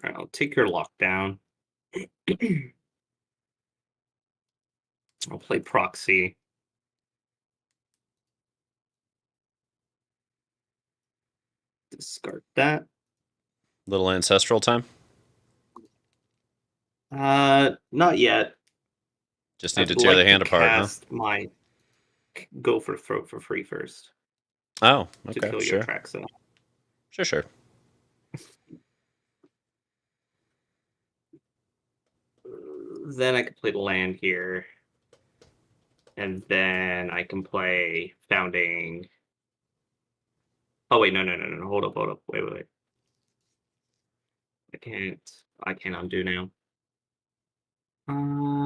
All right, I'll take your lockdown. I'll play proxy. Discard that. Little ancestral time. Not yet. Just need to tear the hand apart, huh? My go for throat for free first. Oh, To okay, kill your sure. tracks. Sure. Then I can play the land here. And then I can play founding. Oh wait, no. Hold up. Wait. I can't undo now. I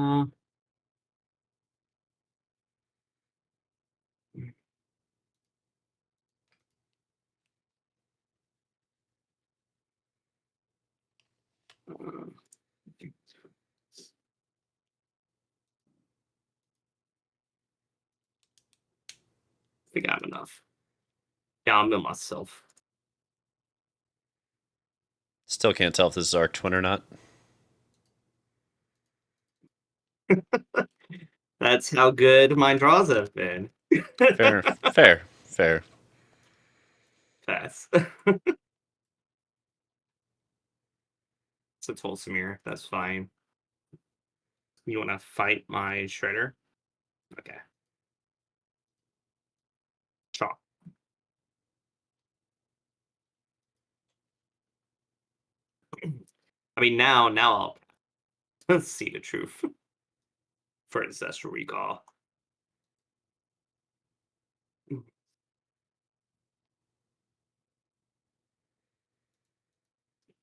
think I have enough. Yeah, I'll mill myself. Still can't tell if this is Arc Twin or not. That's how good my draws have been. Fair. Pass. It's a Tolsimir. That's fine. You want to fight my Shredder? Okay. Chalk. I mean, now I'll see the truth for Ancestral Recall.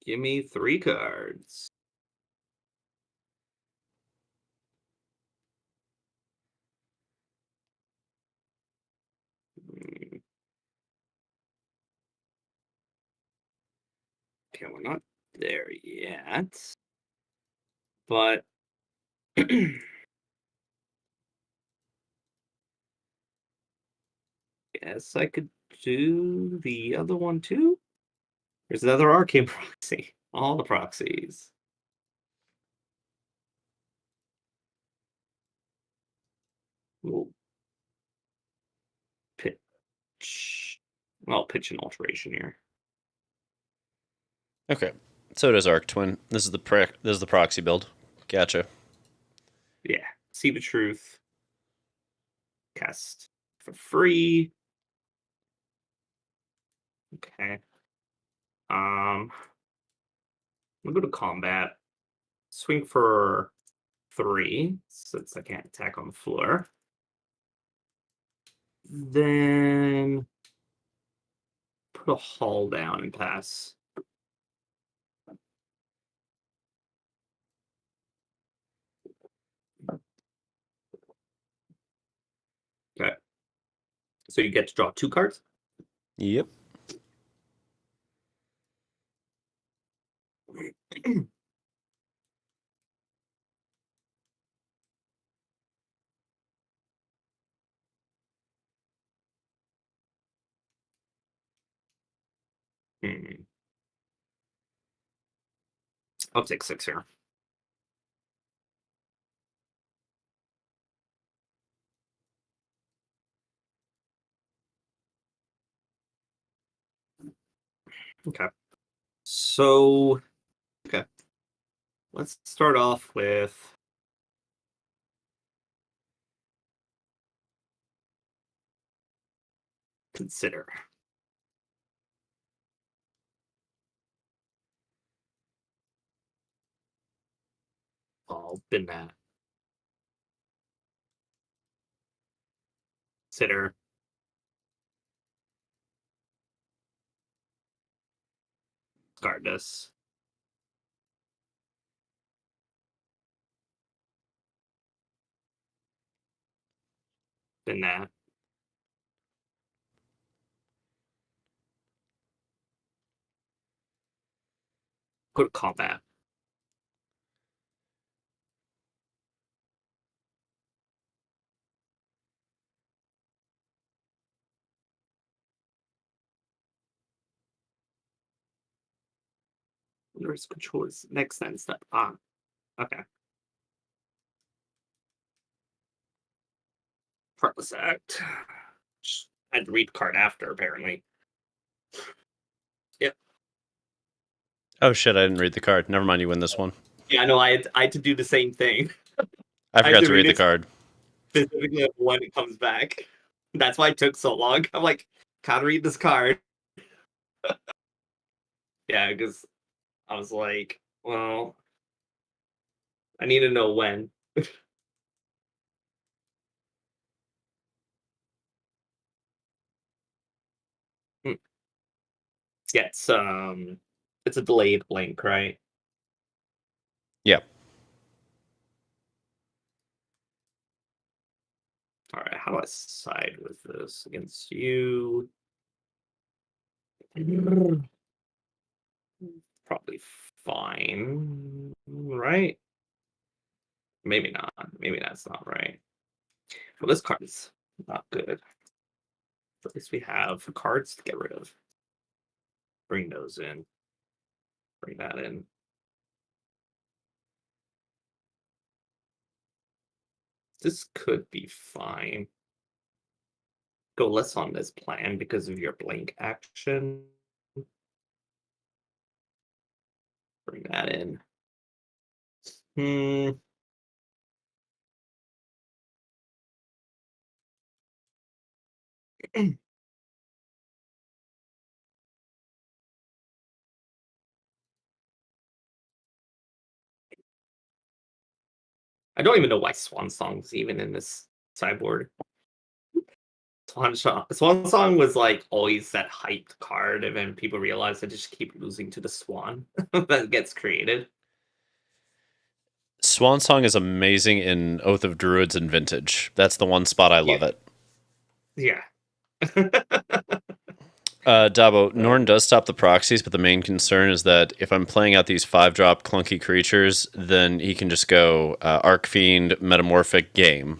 Give me 3 cards. Okay, we're not there yet. But guess I could do the other one too. There's another arcane proxy. All the proxies. We'll pitch. I'll pitch an alteration here. Okay. So does Arc Twin. This is the proxy build. Gotcha. Yeah. See the truth. Cast for free. Okay. We'll go to combat. Swing for 3, since I can't attack on the floor. Then put a hull down and pass. Okay. So you get to draw 2 cards. Yep. I'll take 6 here. Okay. So, okay. Let's start off with consider. I'll bin that. Consider. Discard this. Bin that. Go to combat. Where's controls? Next then step. Okay. Heartless Act. Just had to read the card after, apparently. Yep. Oh shit! I didn't read the card. Never mind. You win this one. Yeah, no, I had to do the same thing. I forgot to read the it card. specifically when it comes back. That's why it took so long. I'm like, can't read this card. Yeah, because I was like, well, I need to know when. Yeah, it's a delayed blink, right? Yeah. All right, how do I side with this against you? Probably fine, right? Maybe not. Maybe that's not right. Well, this card is not good. At least we have cards to get rid of. Bring those in. Bring that in. This could be fine. Go less on this plan because of your blink action. Bring that in. I don't even know why Swan Song's even in this sideboard. Swan Song was like always that hyped card, and then people realize they just keep losing to the Swan that gets created. Swan Song is amazing in Oath of Druids and Vintage. That's the one spot I love it. Yeah. Dabo, Norn does stop the proxies, but the main concern is that if I'm playing out these 5-drop clunky creatures, then he can just go Arc Fiend, Metamorphic, game.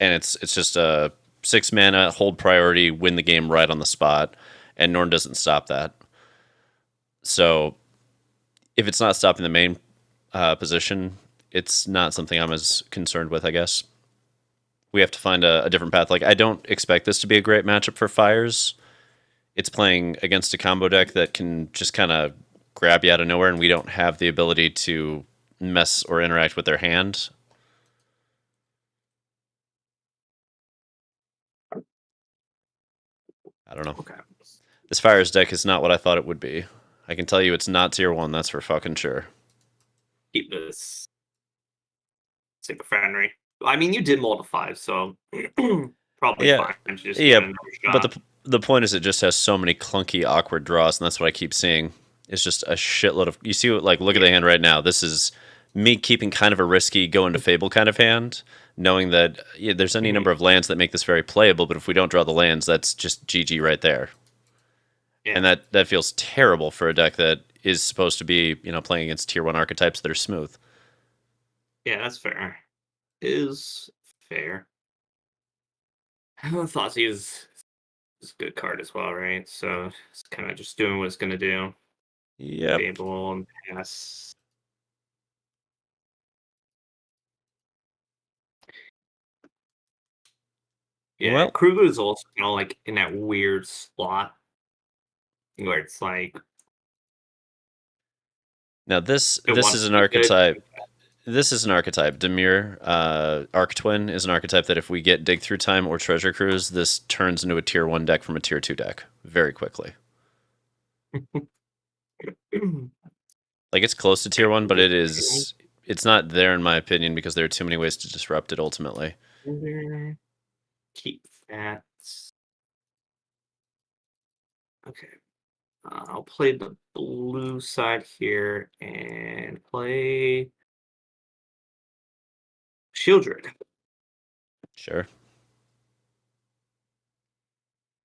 And it's just a 6 mana, hold priority, win the game right on the spot, and Norn doesn't stop that. So if it's not stopping the main position, it's not something I'm as concerned with, I guess. We have to find a different path. Like, I don't expect this to be a great matchup for Fires. It's playing against a combo deck that can just kind of grab you out of nowhere, and we don't have the ability to mess or interact with their hand. I don't know. Okay. This Fires deck is not what I thought it would be. I can tell you it's not tier 1, that's for fucking sure. Keep this Sycophanry. I mean, you did multiply, so probably Yeah, fine to just yeah, get another but shot. the point is it just has so many clunky, awkward draws, and that's what I keep seeing. It's just a shitload of. You see, like, look at the hand right now. This is me keeping kind of a risky go into Fable kind of hand, knowing that there's any number of lands that make this very playable, but if we don't draw the lands, that's just GG right there. Yeah. And that feels terrible for a deck that is supposed to be, playing against tier 1 archetypes that are smooth. Yeah, that's fair. Is fair. Thoughtseize is a good card as well, right? So it's kind of just doing what it's gonna do. Yep. Fable and pass. Yeah, Well, Kruger is also kind of like in that weird slot where it's like now this it this wants is to an be good. archetype. This is an archetype. Demir, Arc Twin is an archetype that if we get Dig Through Time or Treasure Cruise, this turns into a tier 1 deck from a tier 2 deck very quickly. Like, it's close to tier 1, but it's not there in my opinion because there are too many ways to disrupt it ultimately. Keep that. Okay. I'll play the blue side here and play Shieldred. Sure.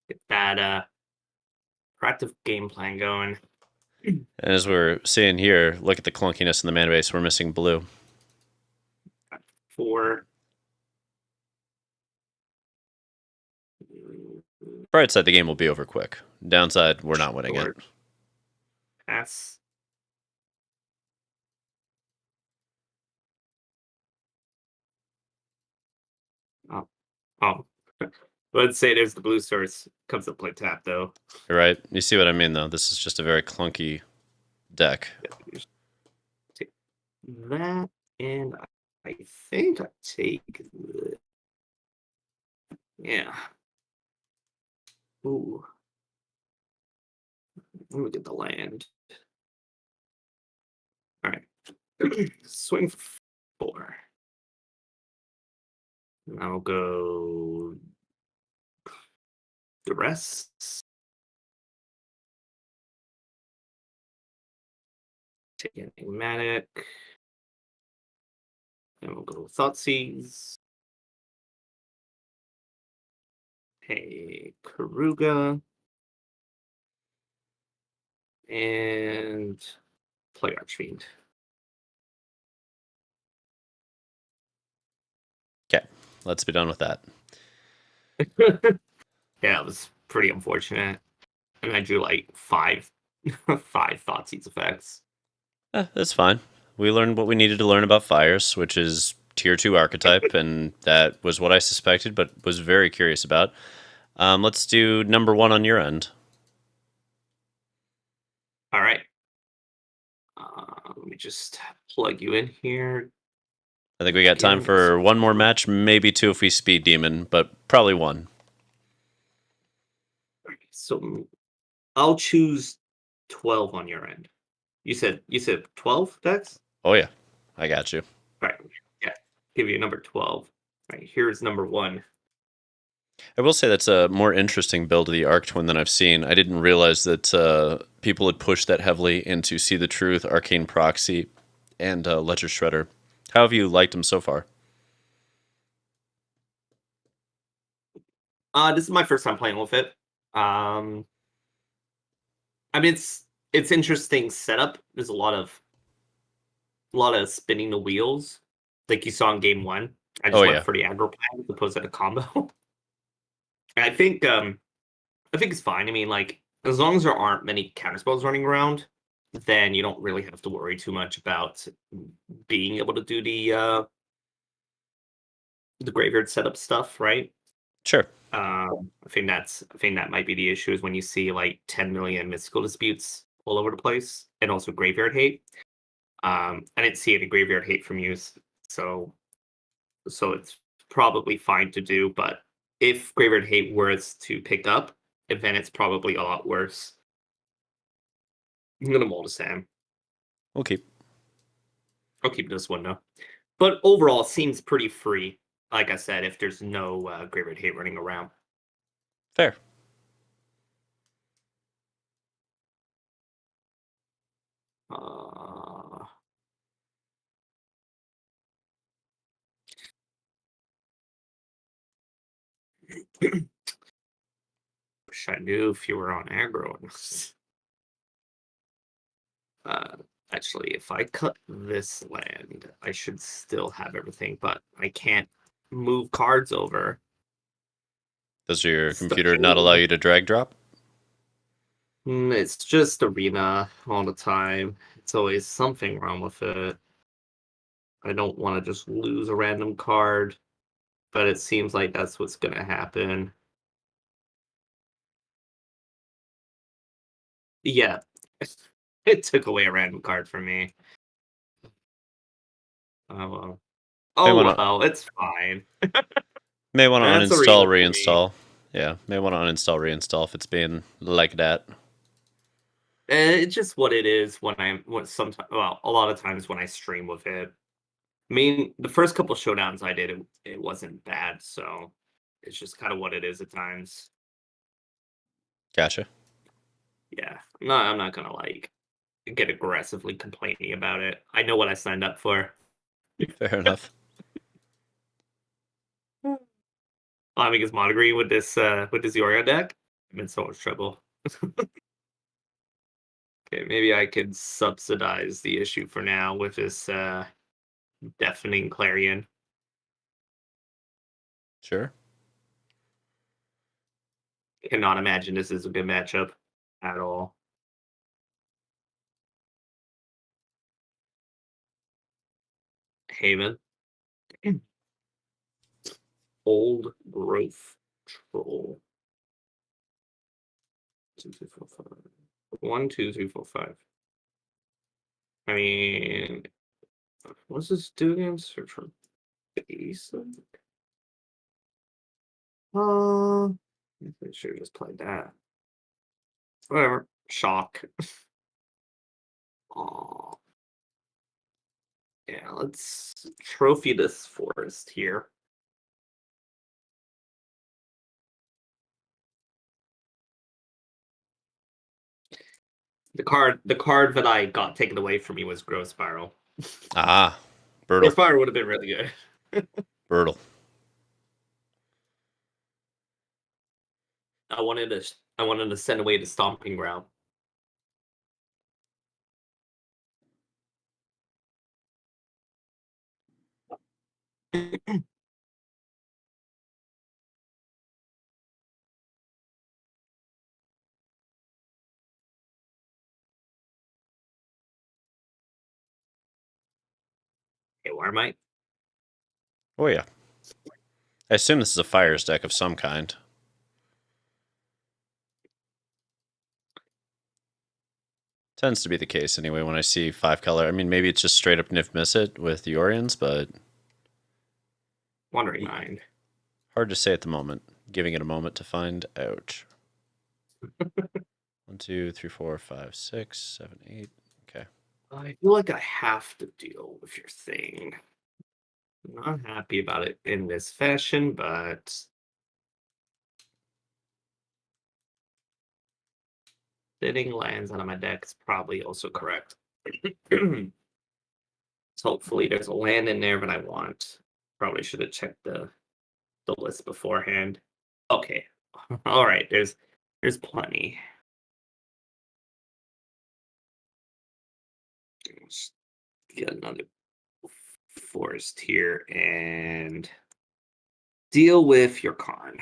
Get that proactive game plan going. And as we're seeing here, look at the clunkiness in the mana base. We're missing blue. For Bright side, the game will be over quick. Downside, we're not winning it. pass. Oh. Let's say there's the blue source. Comes to play tap though. You're right. You see what I mean, though? This is just a very clunky deck. Take that, and I think I take the... Yeah. Ooh. Let me get the land. All right. Swing for 4. And I'll go the rest. Take an Enigmatic. Then we'll go Thoughtseize. Hey, Karuga. And play Archfiend. Okay, let's be done with that. Yeah, it was pretty unfortunate. And I drew like 5 Thoughtseize effects. That's fine. We learned what we needed to learn about Fires, which is tier 2 archetype, and that was what I suspected, but was very curious about. Let's do number 1 on your end. All right. Let me just plug you in here. I think we got time for one more match, maybe 2 if we speed Demon, but probably 1. So I'll choose 12 on your end. You said 12, Dex? Oh yeah, I got you. Right. Yeah. Give you number 12. Right. Here's number 1. I will say that's a more interesting build of the Arc Twin than I've seen. I didn't realize that people had pushed that heavily into See the Truth, Arcane Proxy, and Ledger Shredder. How have you liked them so far? This is my first time playing with it. I mean, it's interesting setup. There's a lot of spinning the wheels, like you saw in game 1. I just went for the aggro plan as opposed to the combo. I think it's fine. I mean, like, as long as there aren't many counterspells running around, then you don't really have to worry too much about being able to do the graveyard setup stuff, right? Sure. I think that might be the issue is when you see like 10 million mystical disputes all over the place, and also graveyard hate. I didn't see any graveyard hate from you, so it's probably fine to do. But if graveyard hate was to pick up, then it's probably a lot worse. I'm gonna mold a Sam. We'll keep. I'll keep this one though. But overall, it seems pretty free. Like I said, if there's no graveyard hate running around. Fair. Uh, Wish I knew if you were on aggro. uh, Actually, if I cut this land, I should still have everything, but I can't move cards over. Does your It's the computer not allow you to drag drop? It's just arena all the time. It's always something wrong with it. I don't want to just lose a random card, but it seems like that's what's going to happen. Yeah, it took away a random card from me. Oh well. May Oh wanna, well, it's fine. may want to That's uninstall, arena for me. reinstall. Yeah, may want to uninstall, reinstall if it's being like that. It's just what it is when sometimes, well, a lot of times when I stream with it. I mean, the first couple showdowns I did, it wasn't bad, so it's just kind of what it is at times. Gotcha. Yeah, I'm not gonna like get aggressively complaining about it. I know what I signed up for. Fair enough. I'm against Mondegree with this Yorio deck. I'm in so much trouble. Okay, maybe I could subsidize the issue for now with this deafening Clarion. Sure. Cannot imagine this is a good matchup at all. Haven. Old growth troll. 2, 3, 4, 5. 1, 2, 3, 4, 5. I mean, what's this do again? Search for basic. I should have just played that. Whatever. Shock. Oh. Yeah, let's trophy this forest here. The card that I got taken away from me was Growth Spiral. Ah, brutal. Growth Spiral would have been really good. Brutal. I wanted to send away the Stomping Ground. Okay, where am I? Oh yeah. I assume this is a fires deck of some kind. Tends to be the case anyway when I see 5-color. I mean, maybe it's just straight up Nif Miss It with the Orions, but Wandering Mind. hard to say at the moment. Giving it a moment to find out. 1, 2, 3, 4, 5, 6, 7, 8. Okay. I feel like I have to deal with your thing. I'm not happy about it in this fashion, but sitting lands out of my deck is probably also correct. So hopefully there's a land in there that I want. Probably should have checked the list beforehand. Okay. All right, there's plenty. Let's get another forest here and deal with your Karn.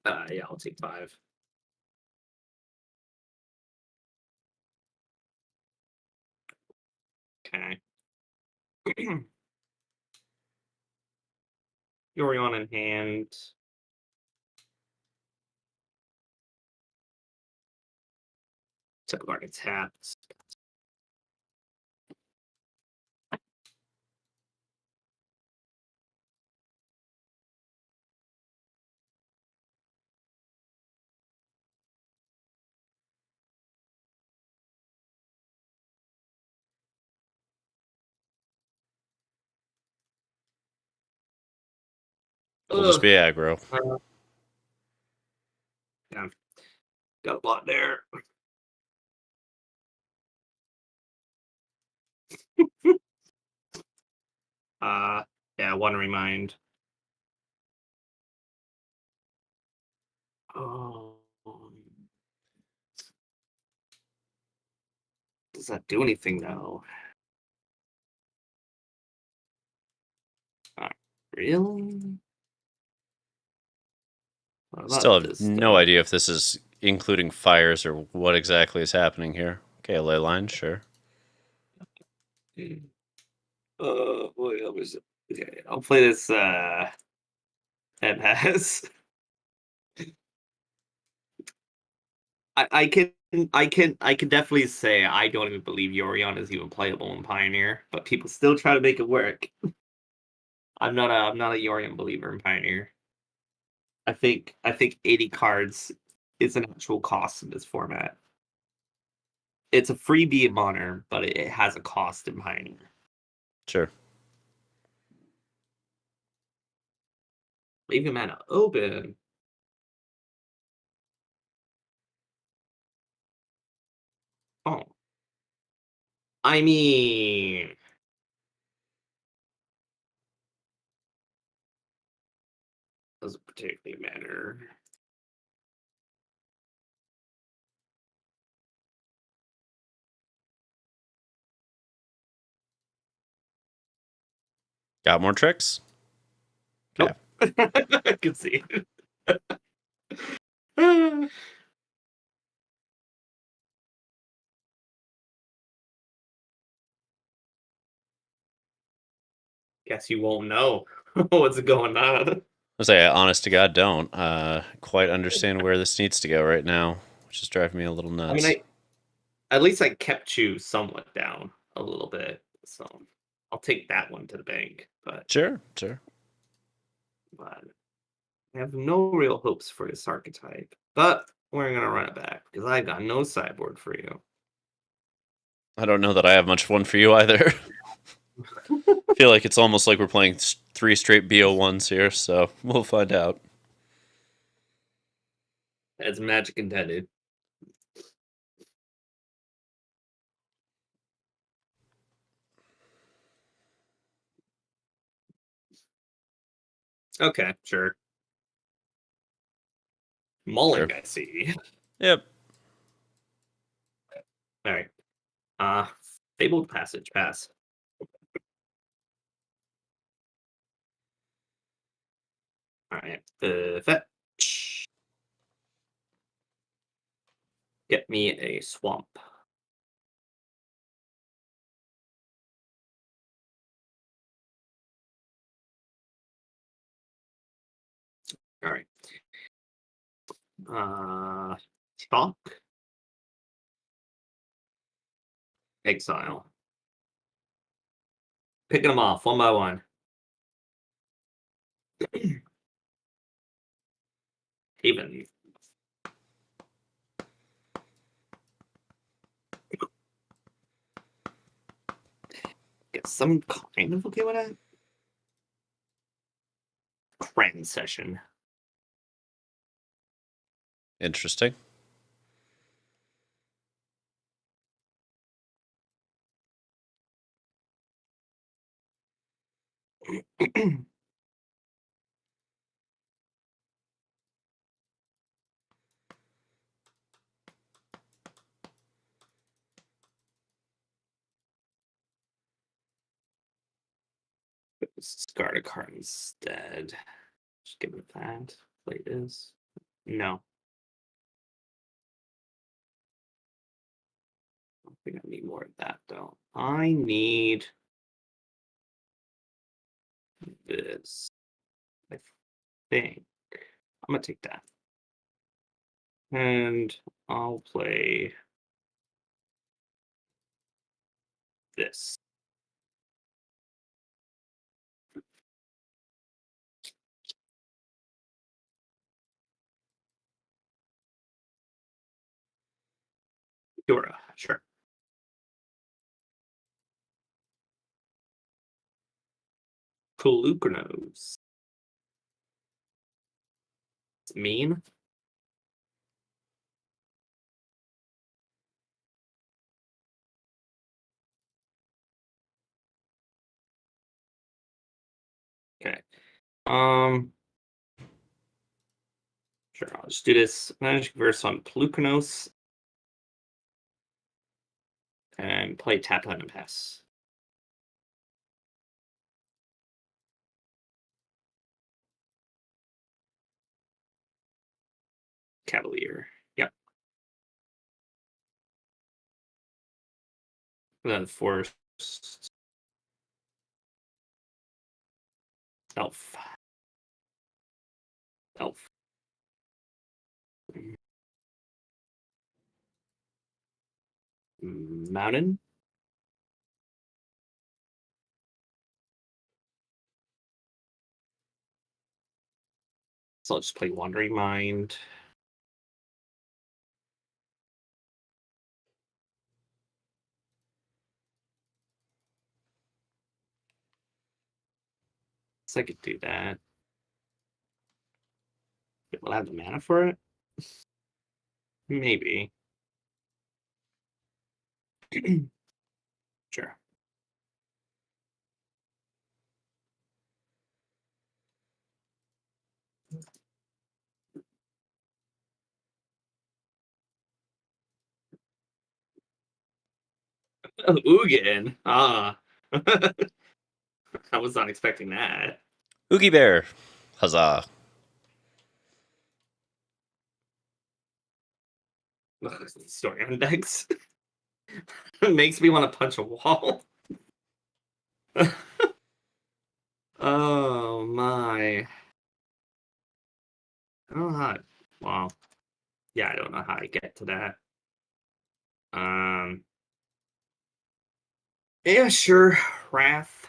Yeah, I'll take 5. Okay. Yorion in hand. Took market tapped. It'll just be aggro. Yeah, got a lot there. Yeah, one remind. Oh, does that do anything though? Really? What Still about have this no though? idea if this is including fires or what exactly is happening here. Okay, a ley line, sure. Boy, okay, I'll play this. And has. I can definitely say I don't even believe Yorion is even playable in Pioneer, but people still try to make it work. I'm not a Yorion believer in Pioneer. I think 80 cards is an actual cost in this format. It's a freebie in Modern, but it has a cost in Pioneer. Sure. Leaving mana open. Oh, I mean, doesn't particularly matter. Got more tricks? Okay. Nope. I can see it. Guess you won't know what's going on. I say, honest to God, don't quite understand where this needs to go right now, which is driving me a little I mean, nuts. at least I kept you somewhat down a little bit, so I'll take that one to the bank. Sure, sure. But I have no real hopes for this archetype. But we're gonna run it back because I've got no sideboard for you. I don't know that I have much fun for you either. I feel like it's almost like we're playing 3 straight BO1s here, so we'll find out. As magic intended. Okay, sure. Sure. Mulling, I see. Yep. All right. Uh, Fabled Passage, pass. All right. Fetch. Get me a swamp. All right. Chalk. Exile. Picking them off one by one. Even. Guess I'm kind of okay with that. Cran session. Interesting. Discard a card instead. Just give it that. Play this. No. I think I need more of that, though. I need this. I think. I'm going to take that. And I'll play this. Dora, sure. Pelucanos. It's mean. Okay. Sure, I'll just do this. Magic verse on Pelucanos. And play Tap Land and Pass. Cavalier. Yep. And then Forest. Elf. Elf. Mountain. So I'll just play Wandering Mind. So I could do that. Will I have the mana for it? Maybe. Sure. Oh, Ugin. Ah. I was not expecting that. Oogie Bear. Huzzah. Ugh, story index. It makes me want to punch a wall. Oh my. I don't know how. Wow. Yeah, I don't know how to get to that. Yeah, sure. Wrath.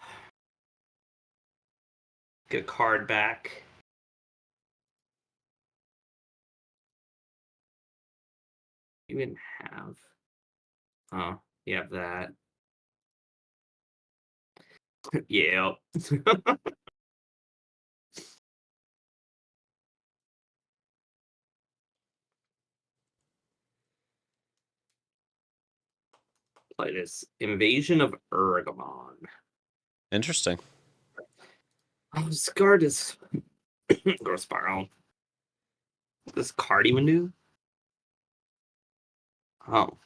Get a card back. You didn't have. Oh, you have that. Yeah. Play this Invasion of Urgamon. Interesting. Oh, this card is Gross Spiral. This card even do? Oh.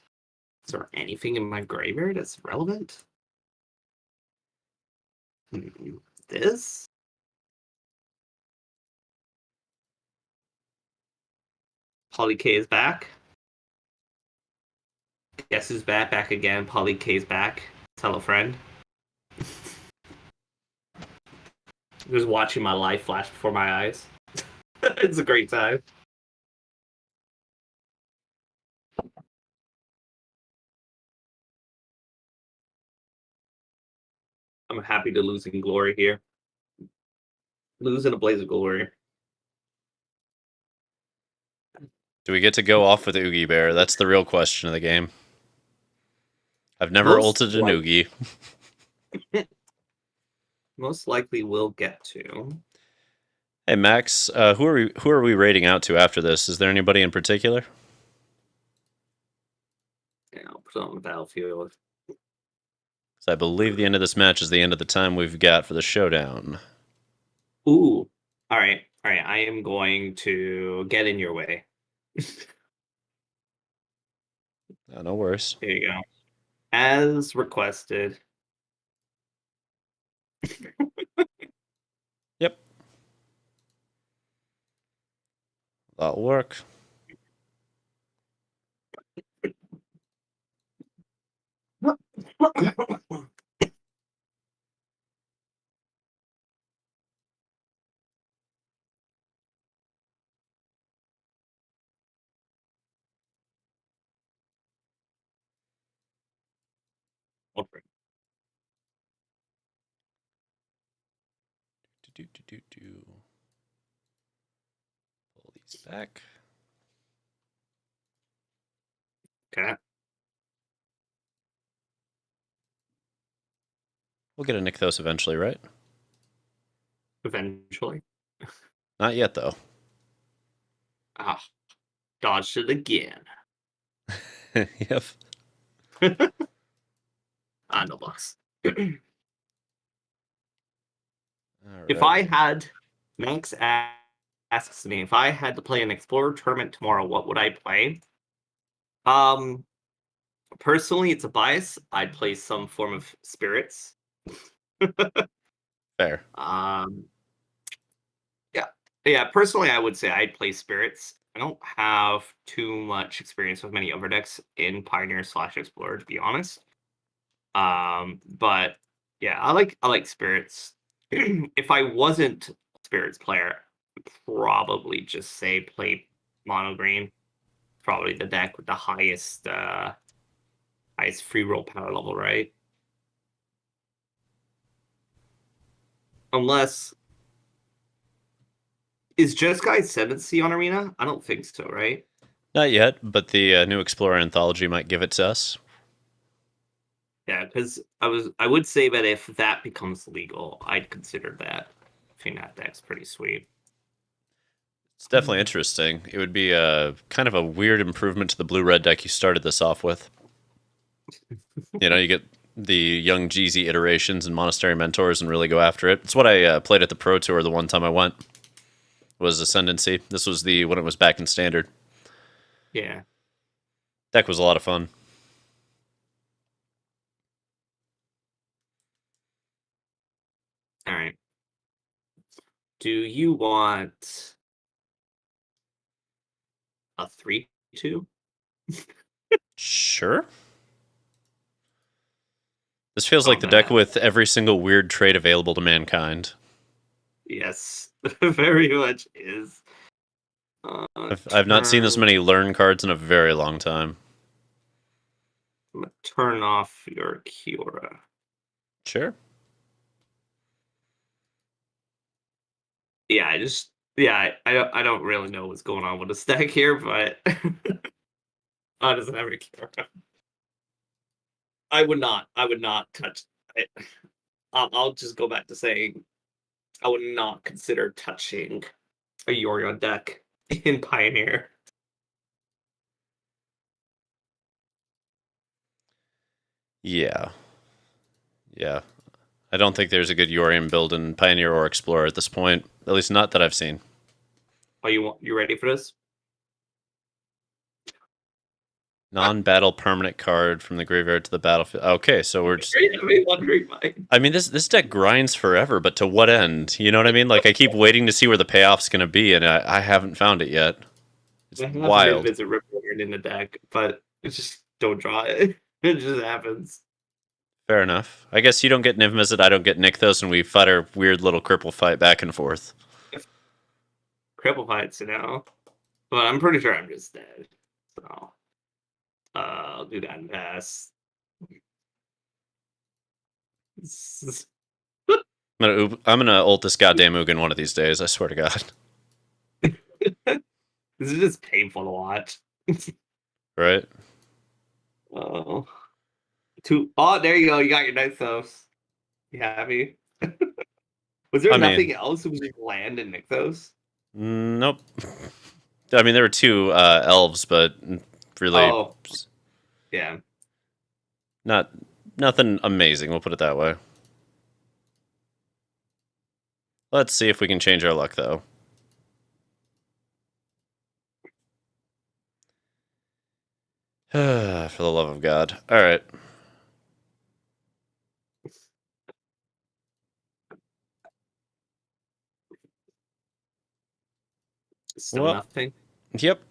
Is there anything in my graveyard that's relevant? This? Polly K is back. Guess who's back? Back again. Polly K's back. Tell a friend. Just watching my life flash before my eyes. It's a great time. I'm happy to lose in glory here. Lose in a blaze of glory. Do we get to go off with Oogie Bear? That's the real question of the game. I've never ulted an Oogie. Most likely we'll get to. Hey Max, who are we raiding out to after this? Is there anybody in particular? Yeah, I'll put it on the battlefield. So I believe the end of this match is the end of the time we've got for the showdown. Ooh. All right. All right. I am going to get in your way. No worries. There you go. As requested. Yep. That'll work. Pull these back. Okay. We'll get a Nykthos eventually, right? Eventually. Not yet, though. Ah, dodged it again. Yep. No bucks. If Alrighty. I had Max asks me if I had to play an Explorer tournament tomorrow, what would I play? Personally, it's a bias. I'd play some form of spirits. Fair. Yeah, yeah. Personally, I would say I'd play spirits. I don't have too much experience with many other decks in Pioneer / Explorer, to be honest. But yeah, I like spirits. If I wasn't a spirits player, I'd probably just say play mono green. Probably the deck with the highest free roll power level, right? Unless is Just Guy 7th on Arena? I don't think so, right? Not yet, but the new Explorer anthology might give it to us. Yeah, because I would say that if that becomes legal, I'd consider that. I think that deck's pretty sweet. It's definitely interesting. It would be a kind of a weird improvement to the blue-red deck you started this off with. You know, you get the young Jeezy iterations and Monastery Mentors and really go after it. It's what I played at the Pro Tour the one time I went. Was Ascendancy. This was the when it was back in Standard. Yeah. Deck was a lot of fun. All right. Do you want a 3/2? Sure. This feels Oh like the deck man. with every single weird trait available to mankind. Yes, very much is. I've not seen this Turn many learn cards in a very long time. turn off your Kiora. Sure. Yeah, I don't really know what's going on with the stack here, but I doesn't have a Kiora. I would not touch it. I'll just go back to saying I would not consider touching a Yorion deck in Pioneer. Yeah. Yeah. I don't think there's a good Yorion build in Pioneer or Explorer at this point. At least not that I've seen. Are you ready for this? Non-battle permanent card from the graveyard to the battlefield. Okay, so we're just... I mean, this deck grinds forever, but to what end? You know what I mean? Like, I keep waiting to see where the payoff's going to be, and I haven't found it yet. It's I have wild. Visit Ripcord in the deck, but it's just don't draw it. It just happens. Fair enough. I guess you don't get Niv Mizzet, I don't get Nykthos, and we fight our weird little cripple fight back and forth. Cripple fights, you know. But I'm pretty sure I'm just dead. So I'll do that and pass. I'm gonna ult this goddamn Ugin one of these days, I swear to God. This is just painful to watch. Right? Oh. There you go. You got your Nykthos. You happy? Was there nothing else? It was just land and Nykthos? Nope. I mean, there were two elves, but really, yeah, nothing amazing. We'll put it that way. Let's see if we can change our luck, though. For the love of God! All right. still nothing. Yep.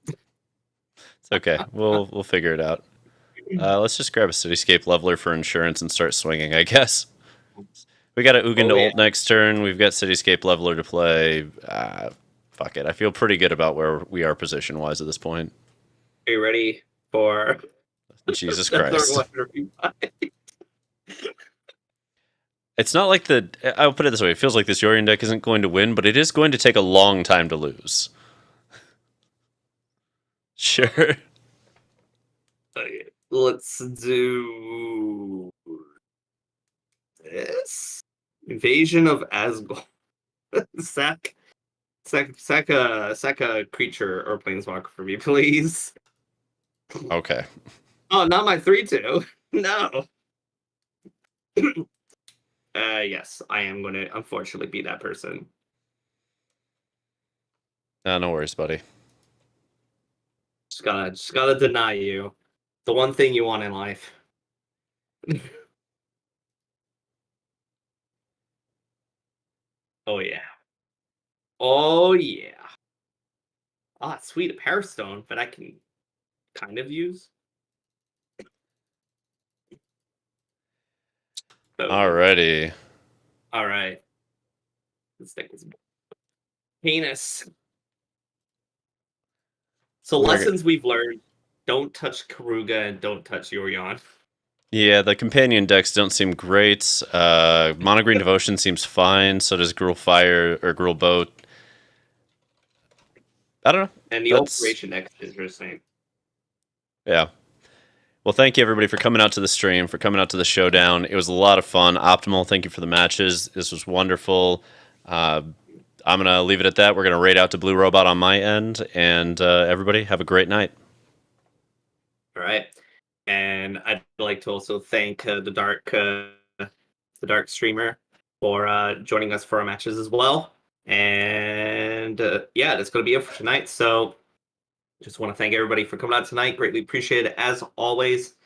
It's okay. We'll figure it out. Let's just grab a Cityscape Leveler for insurance and start swinging, I guess. We got a Ugin to Oh, yeah. ult next turn. We've got Cityscape Leveler to play. Fuck it. I feel pretty good about where we are position-wise at this point. Are you ready for Jesus the third Christ. one to revive? It's not like I'll put it this way. It feels like this Yorion deck isn't going to win, but it is going to take a long time to lose. Sure. Okay, let's do this. Invasion of Asgard. sack a creature or planeswalker for me, please. Okay. Oh, not my 3/2. No. Yes, I am going to unfortunately be that person. No worries, buddy. Just gotta deny you the one thing you want in life. Oh yeah. Oh yeah. Ah, sweet, a Power Stone, but I can kind of use. Alrighty. All right. This thing is heinous. So lessons we've learned: don't touch Karuga and don't touch Yorion. Yeah, the companion decks don't seem great. Mono Green Devotion seems fine. So does Gruul Fire or Gruul Boat. I don't know. And the Alteration deck is the same. Yeah. Well, thank you everybody for coming out to the stream, for coming out to the showdown. It was a lot of fun. Optimal, thank you for the matches. This was wonderful. I'm going to leave it at that. We're going to raid out to Blue Robot on my end. And everybody, have a great night. All right. And I'd like to also thank the Dark Streamer for joining us for our matches as well. And yeah, that's going to be it for tonight. So just want to thank everybody for coming out tonight. Greatly appreciate it as always.